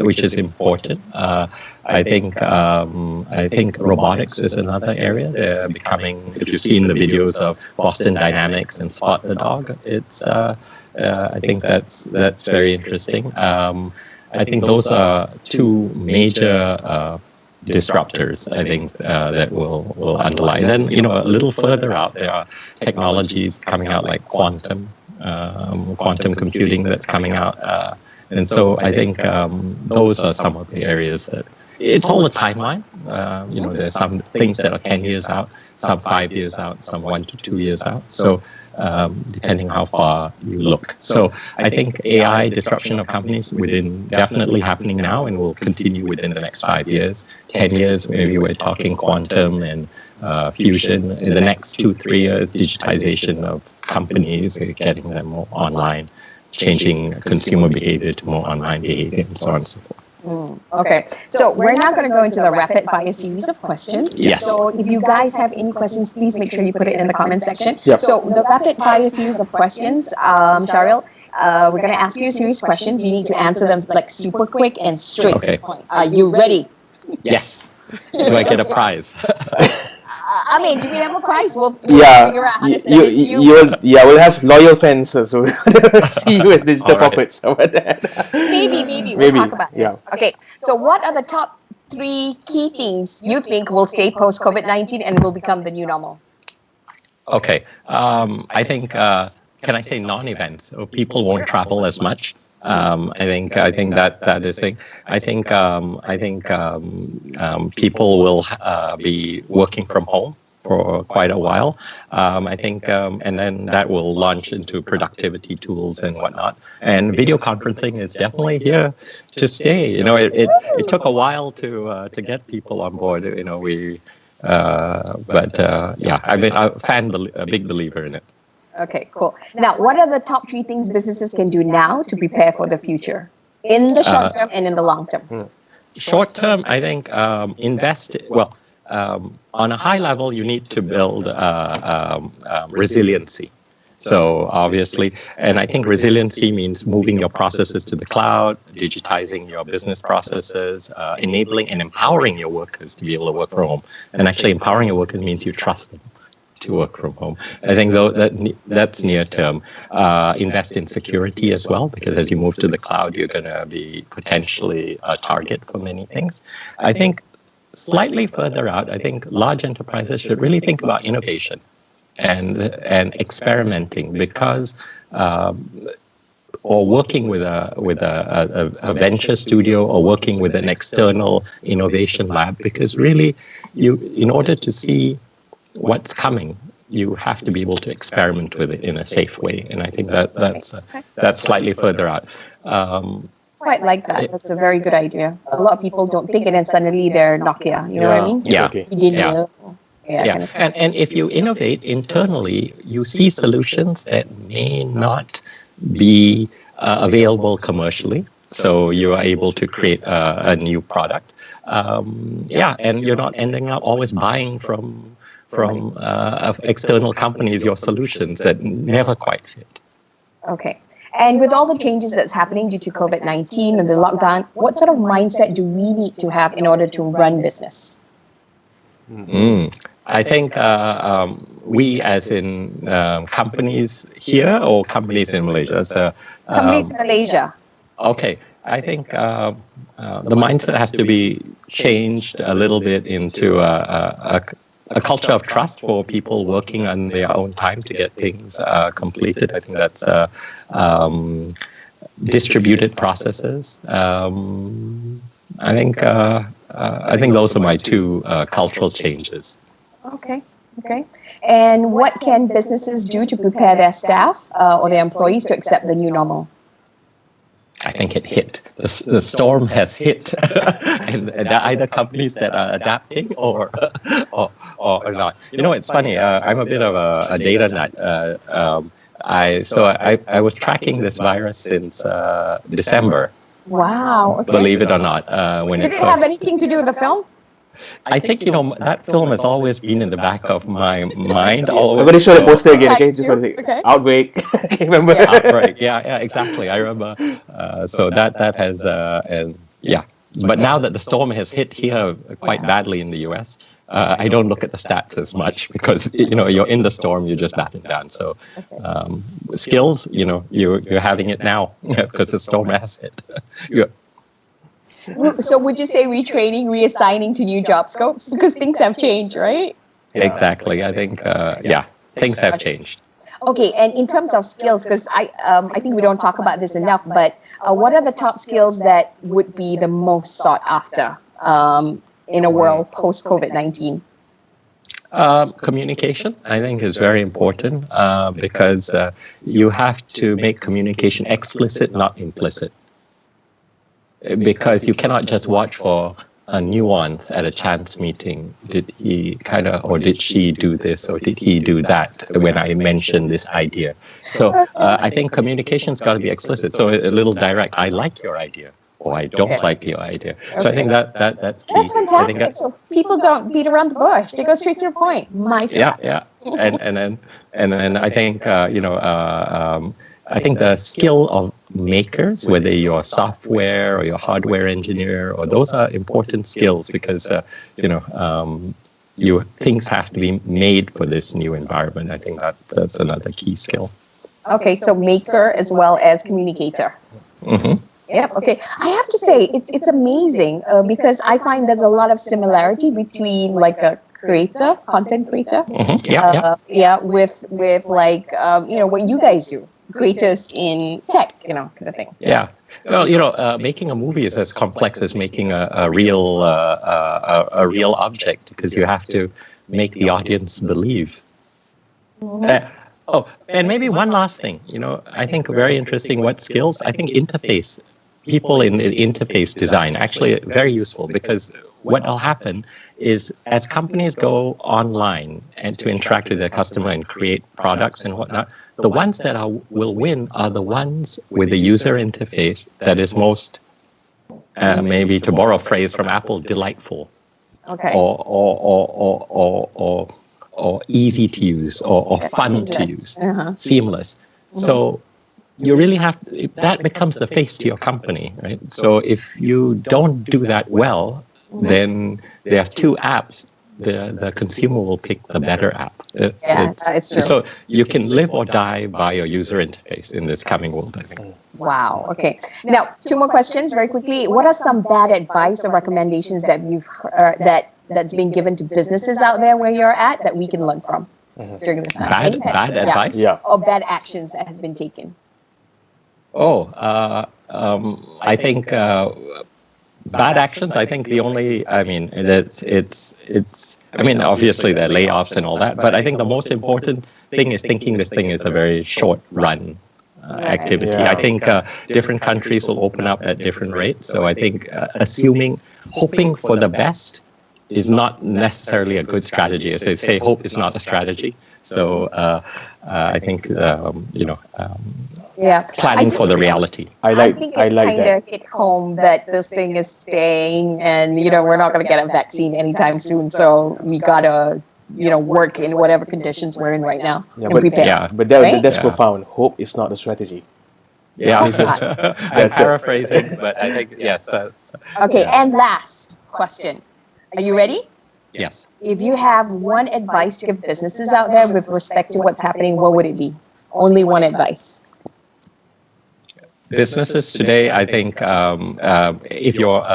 which is important. I think robotics is another area. They're becoming. If you've seen the videos of Boston Dynamics and Spot the Dog, it's. I think that's very interesting. I think those are two major disruptors, I think, that will underlie. And then, a little further out, there are technologies coming out like quantum computing that's coming out. And so I think those are some of the areas that, it's all a timeline. There's some things that are 10 years out, some 5 years out, some 1 to 2 years out. So depending how far you look. So I think AI disruption of companies definitely happening now and will continue within the next 5 years. 10 years, maybe we're talking quantum and fusion. In the next 2-3 years, digitization of companies, getting them more online, changing consumer behavior to more online behavior, and so on and so forth. Okay, so we're now going to go into the rapid fire series of questions. Yes. So if you guys have any questions, please make sure you put it in the comment section. Yep. So the rapid fire series of questions, Shahril, we're going to ask you a series of questions. You need to answer them like super quick and straight to the point. Are you ready? Yes. Do I get a prize? I mean, do we have a prize? We'll Yeah, figure out how to send it to you. we'll have loyal fans, so we'll see you as digital All right. profits over there. Maybe. We'll talk about this. Yeah. Okay, so what are the top 3 key things you think will stay post-COVID-19 and will become the new normal? Okay. I think, can I say non-events? So people won't travel as much. I think that is thing. I think people will be working from home for quite a while. I think, and then that will launch into productivity tools and whatnot. And video conferencing is definitely here to stay. It took a while to get people on board. I've been a big believer in it. Okay, cool. Now, what are the top 3 things businesses can do now to prepare for the future? In the short term and in the long term? Short term, I think invest. Well, on a high level, you need to build resiliency. So obviously, and I think resiliency means moving your processes to the cloud, digitizing your business processes, enabling and empowering your workers to be able to work from home. And actually empowering your workers means you trust them to work from home. I think though that's near term. Invest in security as well, because as you move to the cloud, you're going to be potentially a target for many things. I think slightly further out, I think large enterprises should really think about innovation and experimenting, because or working with a venture studio or working with an external innovation lab, because really in order to see what's coming, you have to be able to experiment with it in a safe way, and I think that's slightly further out. Quite like that. That's a very good idea. A lot of people don't think, and then suddenly they're Nokia. You know what I mean? Yeah. Okay. You didn't Yeah. know. Yeah, and if you innovate internally, you see solutions that may not be available commercially. So you are able to create a new product. And you're not ending up always buying from external companies your solutions that never quite fit. Okay. And with all the changes that's happening due to COVID-19 and the lockdown, what sort of mindset do we need to have in order to run business? I think we, as in companies here or companies in Malaysia? So, Companies in Malaysia. Okay, I think the mindset has to be changed a little bit into a culture of trust for people working on their own time to get things completed. I think that's distributed processes. I think those are my two cultural changes. Okay. And what can businesses do to prepare their staff or their employees to accept the new normal? I think it hit. The storm has hit, and there are either companies that are adapting or not. You know, it's funny. I'm a bit of a data nut. I was tracking this virus since December. Wow. Okay. Believe it or not, when Did it have anything to do with the film? I think that film has always been in the back of my mind. I'm going to show the poster again, okay? Just want to say, Okay. Outbreak. Can you remember? Outbreak. Yeah, exactly. I remember. So that has But now that the storm has hit here quite badly in the US, I don't look at the stats as much, because you're in the storm, you're just batting down. So skills, you're having it now because the storm has hit. Yeah. So would you say retraining, reassigning to new job scopes? Because things have changed, right? Exactly. I think, things have changed. Okay, and in terms of skills, because I think we don't talk about this enough, but what are the top skills that would be the most sought after in a world post-COVID-19? Communication, I think, is very important because you have to make communication explicit, not implicit. Because you cannot just watch for a nuance at a chance meeting. Did he or did she do this, or did he do that when I mentioned this idea? So I think communication's got to be explicit. So a little direct. I like your idea, or I don't like your idea. So I think that's key. That's fantastic. So people don't beat around the bush; they go straight to the point. Yeah. And then I think I think the skill of makers, whether you're a software or you're a hardware engineer, or those are important skills, because things have to be made for this new environment. I think that's another key skill. Okay, so maker as well as communicator. Mm-hmm. Yep. Okay. I have to say it's amazing because I find there's a lot of similarity between like a creator, content creator, with like what you guys do. Creators in tech, kind of thing. Yeah. Well, making a movie is as complex as making a real object, because you have to make the audience believe. Mm-hmm. And maybe one last thing. I think very interesting. What skills? I think interface. People in the interface design actually very useful, because what will happen is as companies go online and to interact with their customer and create products and whatnot, the ones that will win are the ones with the user interface that is most, maybe to borrow a phrase from Apple, delightful. Okay. Or or easy to use or fun to Seamless. use, seamless. So you really have that becomes the face to your company, right? So if you don't do that well, then there are two apps. The consumer will pick the better app. It's true. So you can live or die by your user interface in this coming world, I think. Wow. Okay. Now, two more questions very quickly. What are some bad advice or recommendations that you've that's been given to businesses out there where you're at that we can learn from during this time? Bad advice? Yeah. Or bad actions that has been taken? I think bad actions. I think the only. I mean, it's. I mean, obviously there are layoffs and all that, but I think the most important thing is thinking this thing is a very short run activity. Yeah. I think different countries will open up at different rates. So I think hoping for the best is not necessarily a good strategy. As they say, hope is not a strategy. So I think planning for the reality. I think it's kind of hit home that this thing is staying, and we're not going to get a vaccine anytime soon. So we gotta work in whatever conditions we're in right now and prepare. Yeah, but that's profound. Hope is not a strategy. Yeah, I'm paraphrasing, but I think yes. Okay, and last question. Are you ready? Yes. If you have one advice to give businesses out there with respect to what's happening, what would it be? Only one advice. Businesses today, I think, if you're,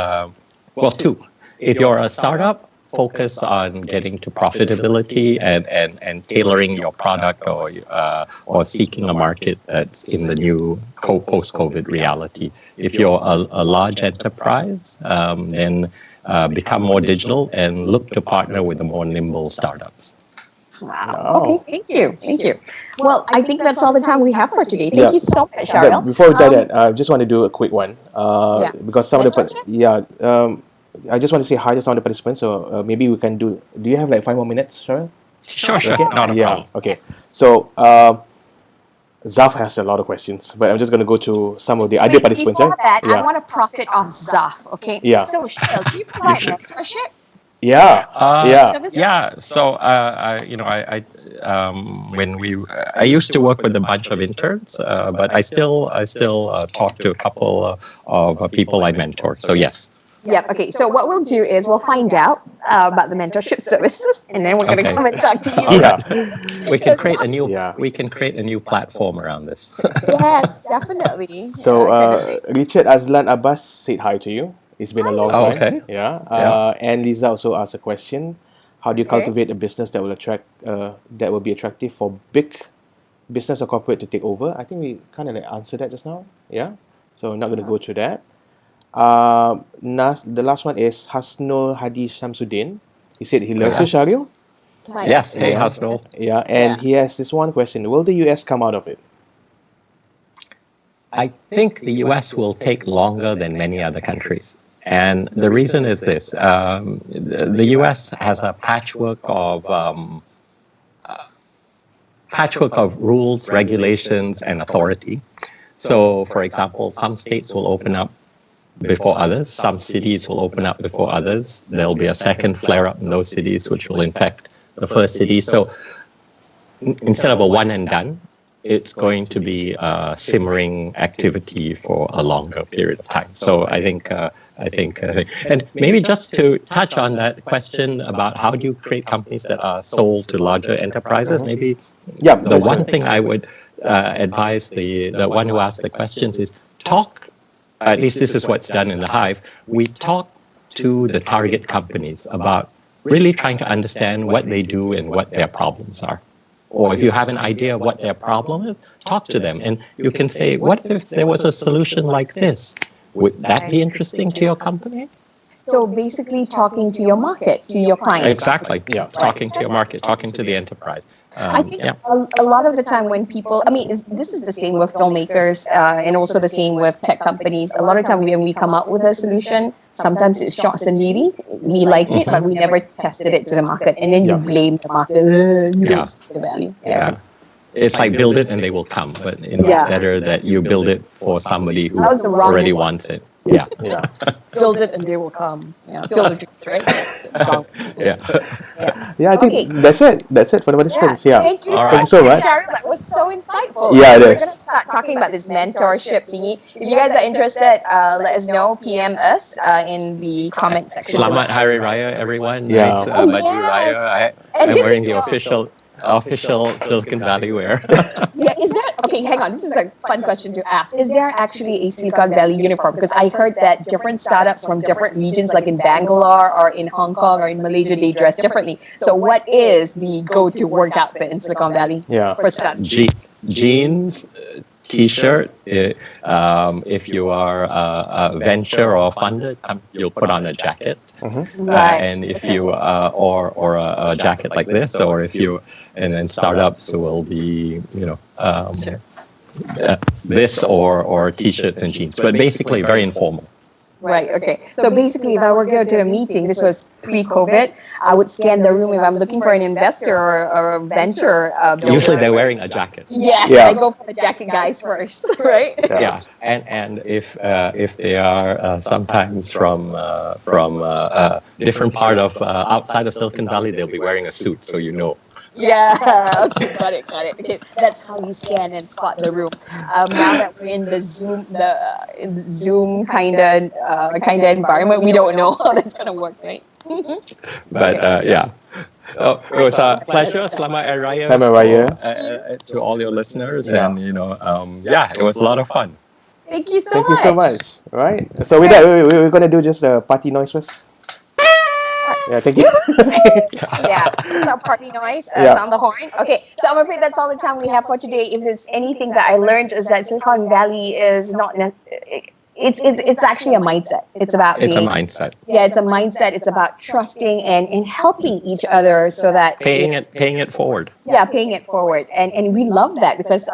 two. If you're a startup, focus on getting to profitability and tailoring your product or seeking a market that's in the new post-COVID reality. If you're a large enterprise, then become more digital and look to partner with the more nimble startups. Wow. Okay, thank you. Well, I think that's all the time we have for today. Thank you so much, Shahril. Before we do that, I just want to do a quick one. Because some of the I just want to say hi to some of the participants. So maybe we can do you have like 5 more minutes, Shahril? Sure. Okay? Not a problem. Okay. So Zaf has a lot of questions, but I'm just going to go to some of the other participants. Before that, I want to profit off Zaf, okay? Yeah. So, Shahril, do you provide mentorship? Yeah. So I used to work with a bunch of interns, but I still talk to a couple of people I mentor. So yes. Yep. Okay. So what we'll do is we'll find out about the mentorship services, and then we're going to come and talk to you. Yeah. We can create a new. We can create a new platform around this. Yes, definitely. So Richard Azlan Abbas said hi to you. It's been a long time. Okay. Yeah. And Lisa also asked a question: how do you cultivate a business that will be attractive for big business or corporate to take over? I think we kind of answered that just now. Yeah. So I'm not going to go through that. The last one is Hasnul Hadi Shamsuddin. He said he loves you, Shahril. Yes. Hey, Hasnul. Yeah, and he has this one question: will the US come out of it? I think the US will take longer than many other countries. And the reason is this. The US has a patchwork of rules, regulations, and authority. So, for example, some states will open up before others. Some cities will open up before others. There'll be a second flare-up in those cities, which will infect the first city. So instead of a one and done, it's going to be a simmering activity for a longer period of time. So I think, and maybe just to touch on that question about how do you create companies that are sold to larger enterprises, maybe the one thing I would advise the one who asked the questions is talk, at least this is what's done in the Hive, we talk to the target companies about really trying to understand what they do and what their problems are. Or if you have an idea of what their problem is, talk to them. And you can say, what if there was a solution like this? Would that be interesting to your company? So basically talking to your market, to your client. Exactly. Yeah. Talking to your market, talking to the enterprise. I think a lot of the time when people, this is the same with filmmakers and also the same with tech companies. A lot of time when we come up with a solution, sometimes it's short and needy. We like it, but we never tested it to the market. And then you blame the market. You don't see the value. Yeah. It's like build it and they will come. But it's better that you build it for somebody who already wants it. Yeah. Yeah. Build it and they will come. Yeah, fill the dreams, right? Yeah. Yeah, I Okay. think that's it. That's it for the Yeah, participants. Yeah. thank you All so Thank you right. much, so much. Shahril. That was so insightful. Yeah, Okay, it we're gonna is. start talking about this mentorship thingy. If you guys are interested, let us know. PM us in the comment section. Selamat Hari Raya, everyone. Yeah. Nice Oh baju yes, raya. and I'm this wearing is the official Silicon Valley wear. yeah. Is there okay? Hang on. This is a fun question to ask. Is there actually a Silicon Valley uniform? Because I heard that different startups from different regions, like in Bangalore or in Hong Kong or in Malaysia, they dress differently. So, what is the go-to work outfit in Silicon Valley Yeah. for startups? Jeans, t-shirt. If you are a venture or funded, you'll put on a jacket. Right. And if you or a jacket like this, or if you and then startups will be Sure. this or t-shirts and jeans, but basically very informal. Right. Okay. So basically, if I were going to a meeting, this was pre-COVID, I would scan the room if I'm looking for an investor or a venture. Usually they're wearing a jacket. Yes, Yeah. I go for the jacket guys first, right? Yeah, and if they are sometimes from different part of outside of Silicon Valley, they'll be wearing a suit, so you know. Yeah. Okay. Got it. Got it. Okay. That's how you scan and spot the room. Now that we're in the Zoom kind of environment, we don't know how that's gonna work, right? But yeah. Oh, it was a pleasure. Selamat Hari Raya. Selamat Raya. To all your listeners, and yeah, it was a lot of fun. Thank you so Thank much. you so much. All right. So with that, we're gonna do just a party noise first. Yeah. Thank you. Okay. Yeah, so party noise, Yeah. sound the horn. Okay, so I'm afraid that's all the time we have for today. If there's anything that I learned is that Silicon Valley is not it's actually a mindset. It's about It's a being mindset. yeah, it's a mindset. It's about trusting and helping each other so that Paying it forward. yeah, paying it forward, and we love that because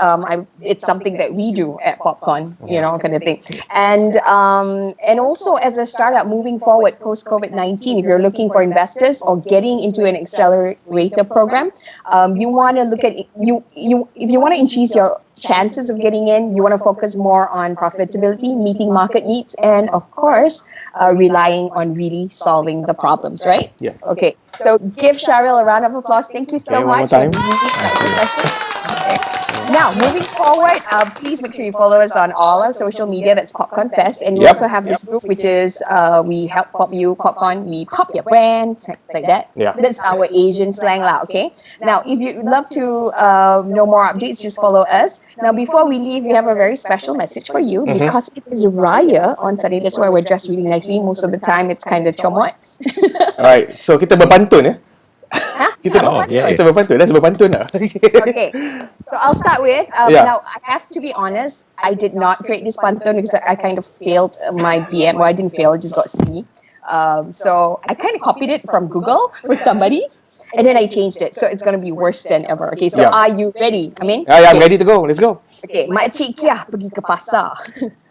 it's something that we do at PopCon, kind of thing, and also as a startup moving forward post COVID-19, if you're looking for investors or getting into an accelerator program, you want to look at you if you want to increase your chances of getting in, you want to focus more on profitability, meeting market needs, and of course, relying on really solving the problems, right? Yeah. Okay, so give Shahril a round of applause. Thank you so Okay, one more much for time. this really insightful session. Okay. Now, moving forward, please make sure you follow us on all our social media. That's Popconfest, and we Yep. also have this group which is we help pop you, Popcon, we pop your brand, like that. Yeah. That's our Asian slang lah. Okay. Now, if you'd love to know more updates, just follow us. Now, before we leave, we have a very special message for you because it is Raya on Sunday. That's why we're dressed really nicely. Most of the time, it's kind of comot. Alright. So kita berpantun ya. Huh? Kita Oh, yeah. kita berpantun. Let's berpantun lah. Okay, so I'll start with Yeah. now. I have to be honest. I did not create this pantun because I kind of failed my BM. Well, I didn't fail. I just got C. So I kind of copied it from Google for somebody, and then I changed it. So it's gonna be worse than ever. Okay, so Yeah. are you ready? I mean, Yeah, I'm okay. ready to go. Let's go. Okay, Makcik Kia pergi ke pasar.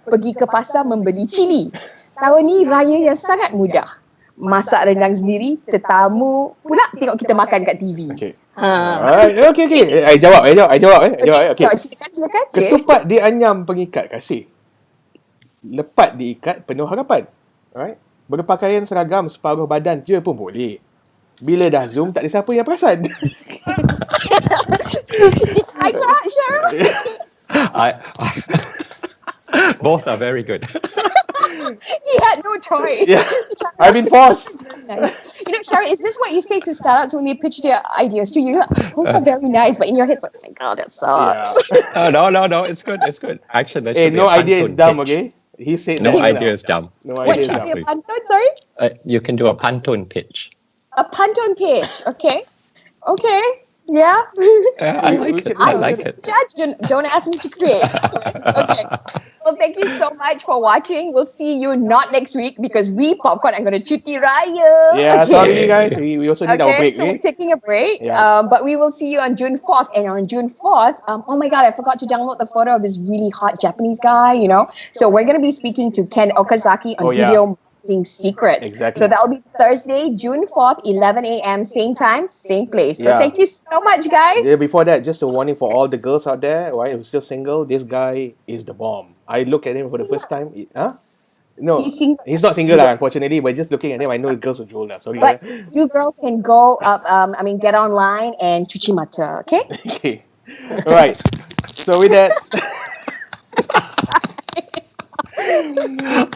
Pergi ke pasar membeli cili. Tahun ni raya yang sangat mudah. Masak rendang sendiri, tetamu pula tengok kita makan kat TV. Okay. Ha. Alright. Okay. I jawab. Okay. Silakan. Ketupat dianyam pengikat kasih. Lepat diikat penuh harapan. Alright. Berpakaian seragam separuh badan je pun boleh. Bila dah zoom tak ada siapa yang perasan. I thought, Shahril. Both are very good. He had no choice. Yeah. I've been forced. Nice. Shahril, is this what you say to startups when they pitch their ideas to you? Oh, very nice, but in your head, it's like, oh my God, that sucks. No, it's good. Actually, there Hey, should be no a idea is pantun dumb, pitch. okay? He said No that. idea is dumb. No What idea is should dumb. be a pantun? Sorry? You can do a pantun pitch. A pantun pitch. Okay. Okay. Yeah. I like it. Judge, don't ask me to create. Okay. Well, thank you so much for watching. We'll see you not next week because we, Popcorn, are going to cuti raya. Yeah, Okay. sorry guys. We also need our break, so we're okay? taking a break. Yeah. But we will see you on June 4th. And on June 4th, oh my God, I forgot to download the photo of this really hot Japanese guy, So we're going to be speaking to Ken Okazaki on Oh, yeah. video marketing secrets. Exactly. So that'll be Thursday, June 4th, 11 a.m., same time, same place. So Yeah. thank you so much, guys. Yeah, before that, just a warning for all the girls out there, right, who's still single, this guy is the bomb. I look at him for the first time. No, He's single. he's not single, unfortunately. But just looking at him, I know girls with Joel. Sorry. But you girls can go up. Get online and cuci mata. Okay. Okay. All right. So with that.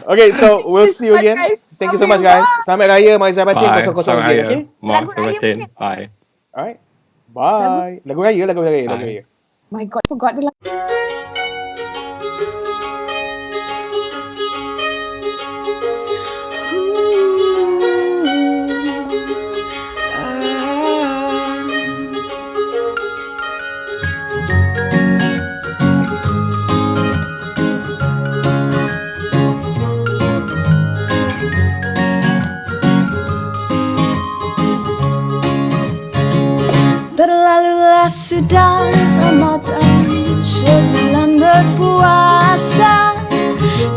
Okay, so we'll see you again. Thank you so much, guys. Selamat Raya Maizah Batin Bye. 00 Selamat again, Raya. okay? Mohon Lagu Raya batin. mungkin. Bye. Alright. Bye. Lagu Raya. Bye. My God, I forgot the. Berlalulah sudah Ramadan, sebulan berpuasa.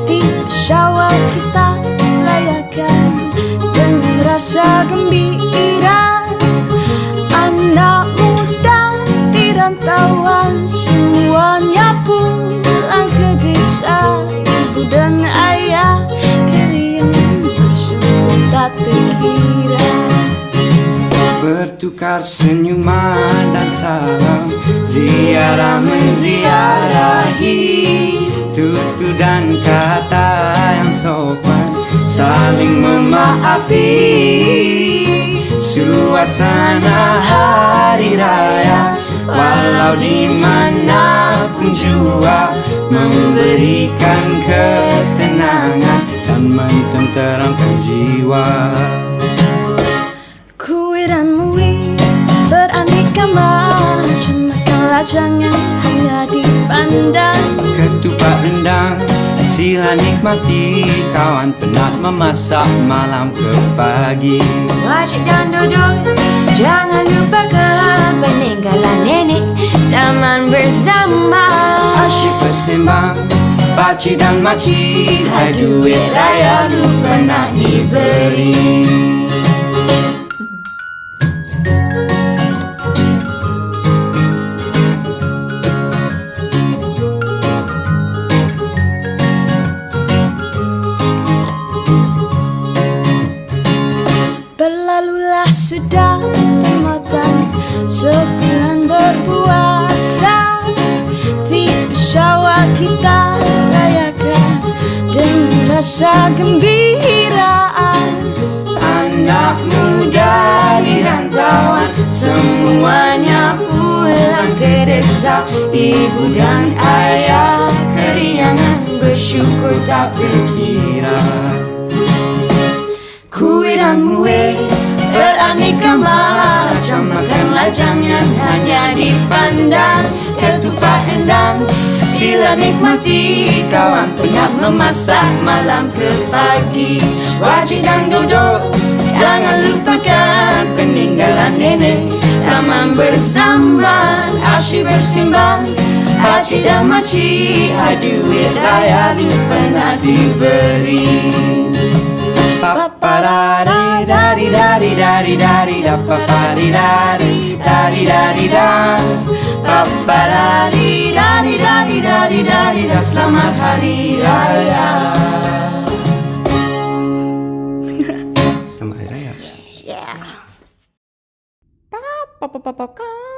Di Syawal kita rayakan dengan rasa gembira. Anak muda di rantauan semuanya pulang ke desa. Ibu dan ayah keriangan bersyukur tak terkira. Bertukar senyuman dan salam, ziarah menziarahi, tutur dan kata yang sopan, saling memaafi. Suasana hari raya, walau di mana pun jua, memberikan ketenangan dan mententeramkan jiwa. Kue dan mui beraneka macam, makanlah jangan hanya dipandang. Ketupat rendang sila nikmati, kawan penat memasak malam ke pagi. Wajib dan duduk jangan lupakan peninggalan nenek zaman bersama. Asyik bersembang pakcik dan makcik, hai duit raya lu pernah diberi. Berlalulah sudah Ramadan, sebulan berpuasa. Di Syawal kita rayakan dengan rasa gembiraan. Anak muda di rantauan semuanya pulang ke desa. Ibu dan ayah keriangan bersyukur tak terkira. Kue dan mue beraneka macam, makanlah jangan hanya dipandang. Ketupat rendang sila nikmati, kawan penat memasak malam ke pagi. Wajib dan duduk jangan lupakan peninggalan nenek zaman bersama. Asyik bersimbang pakcik dan makcik, hai duit raya lu pernah diberi. Paparari dari da papari dari da paparari dari da, selamat hari raya. Selamat hari raya. Yeah. Popcorn.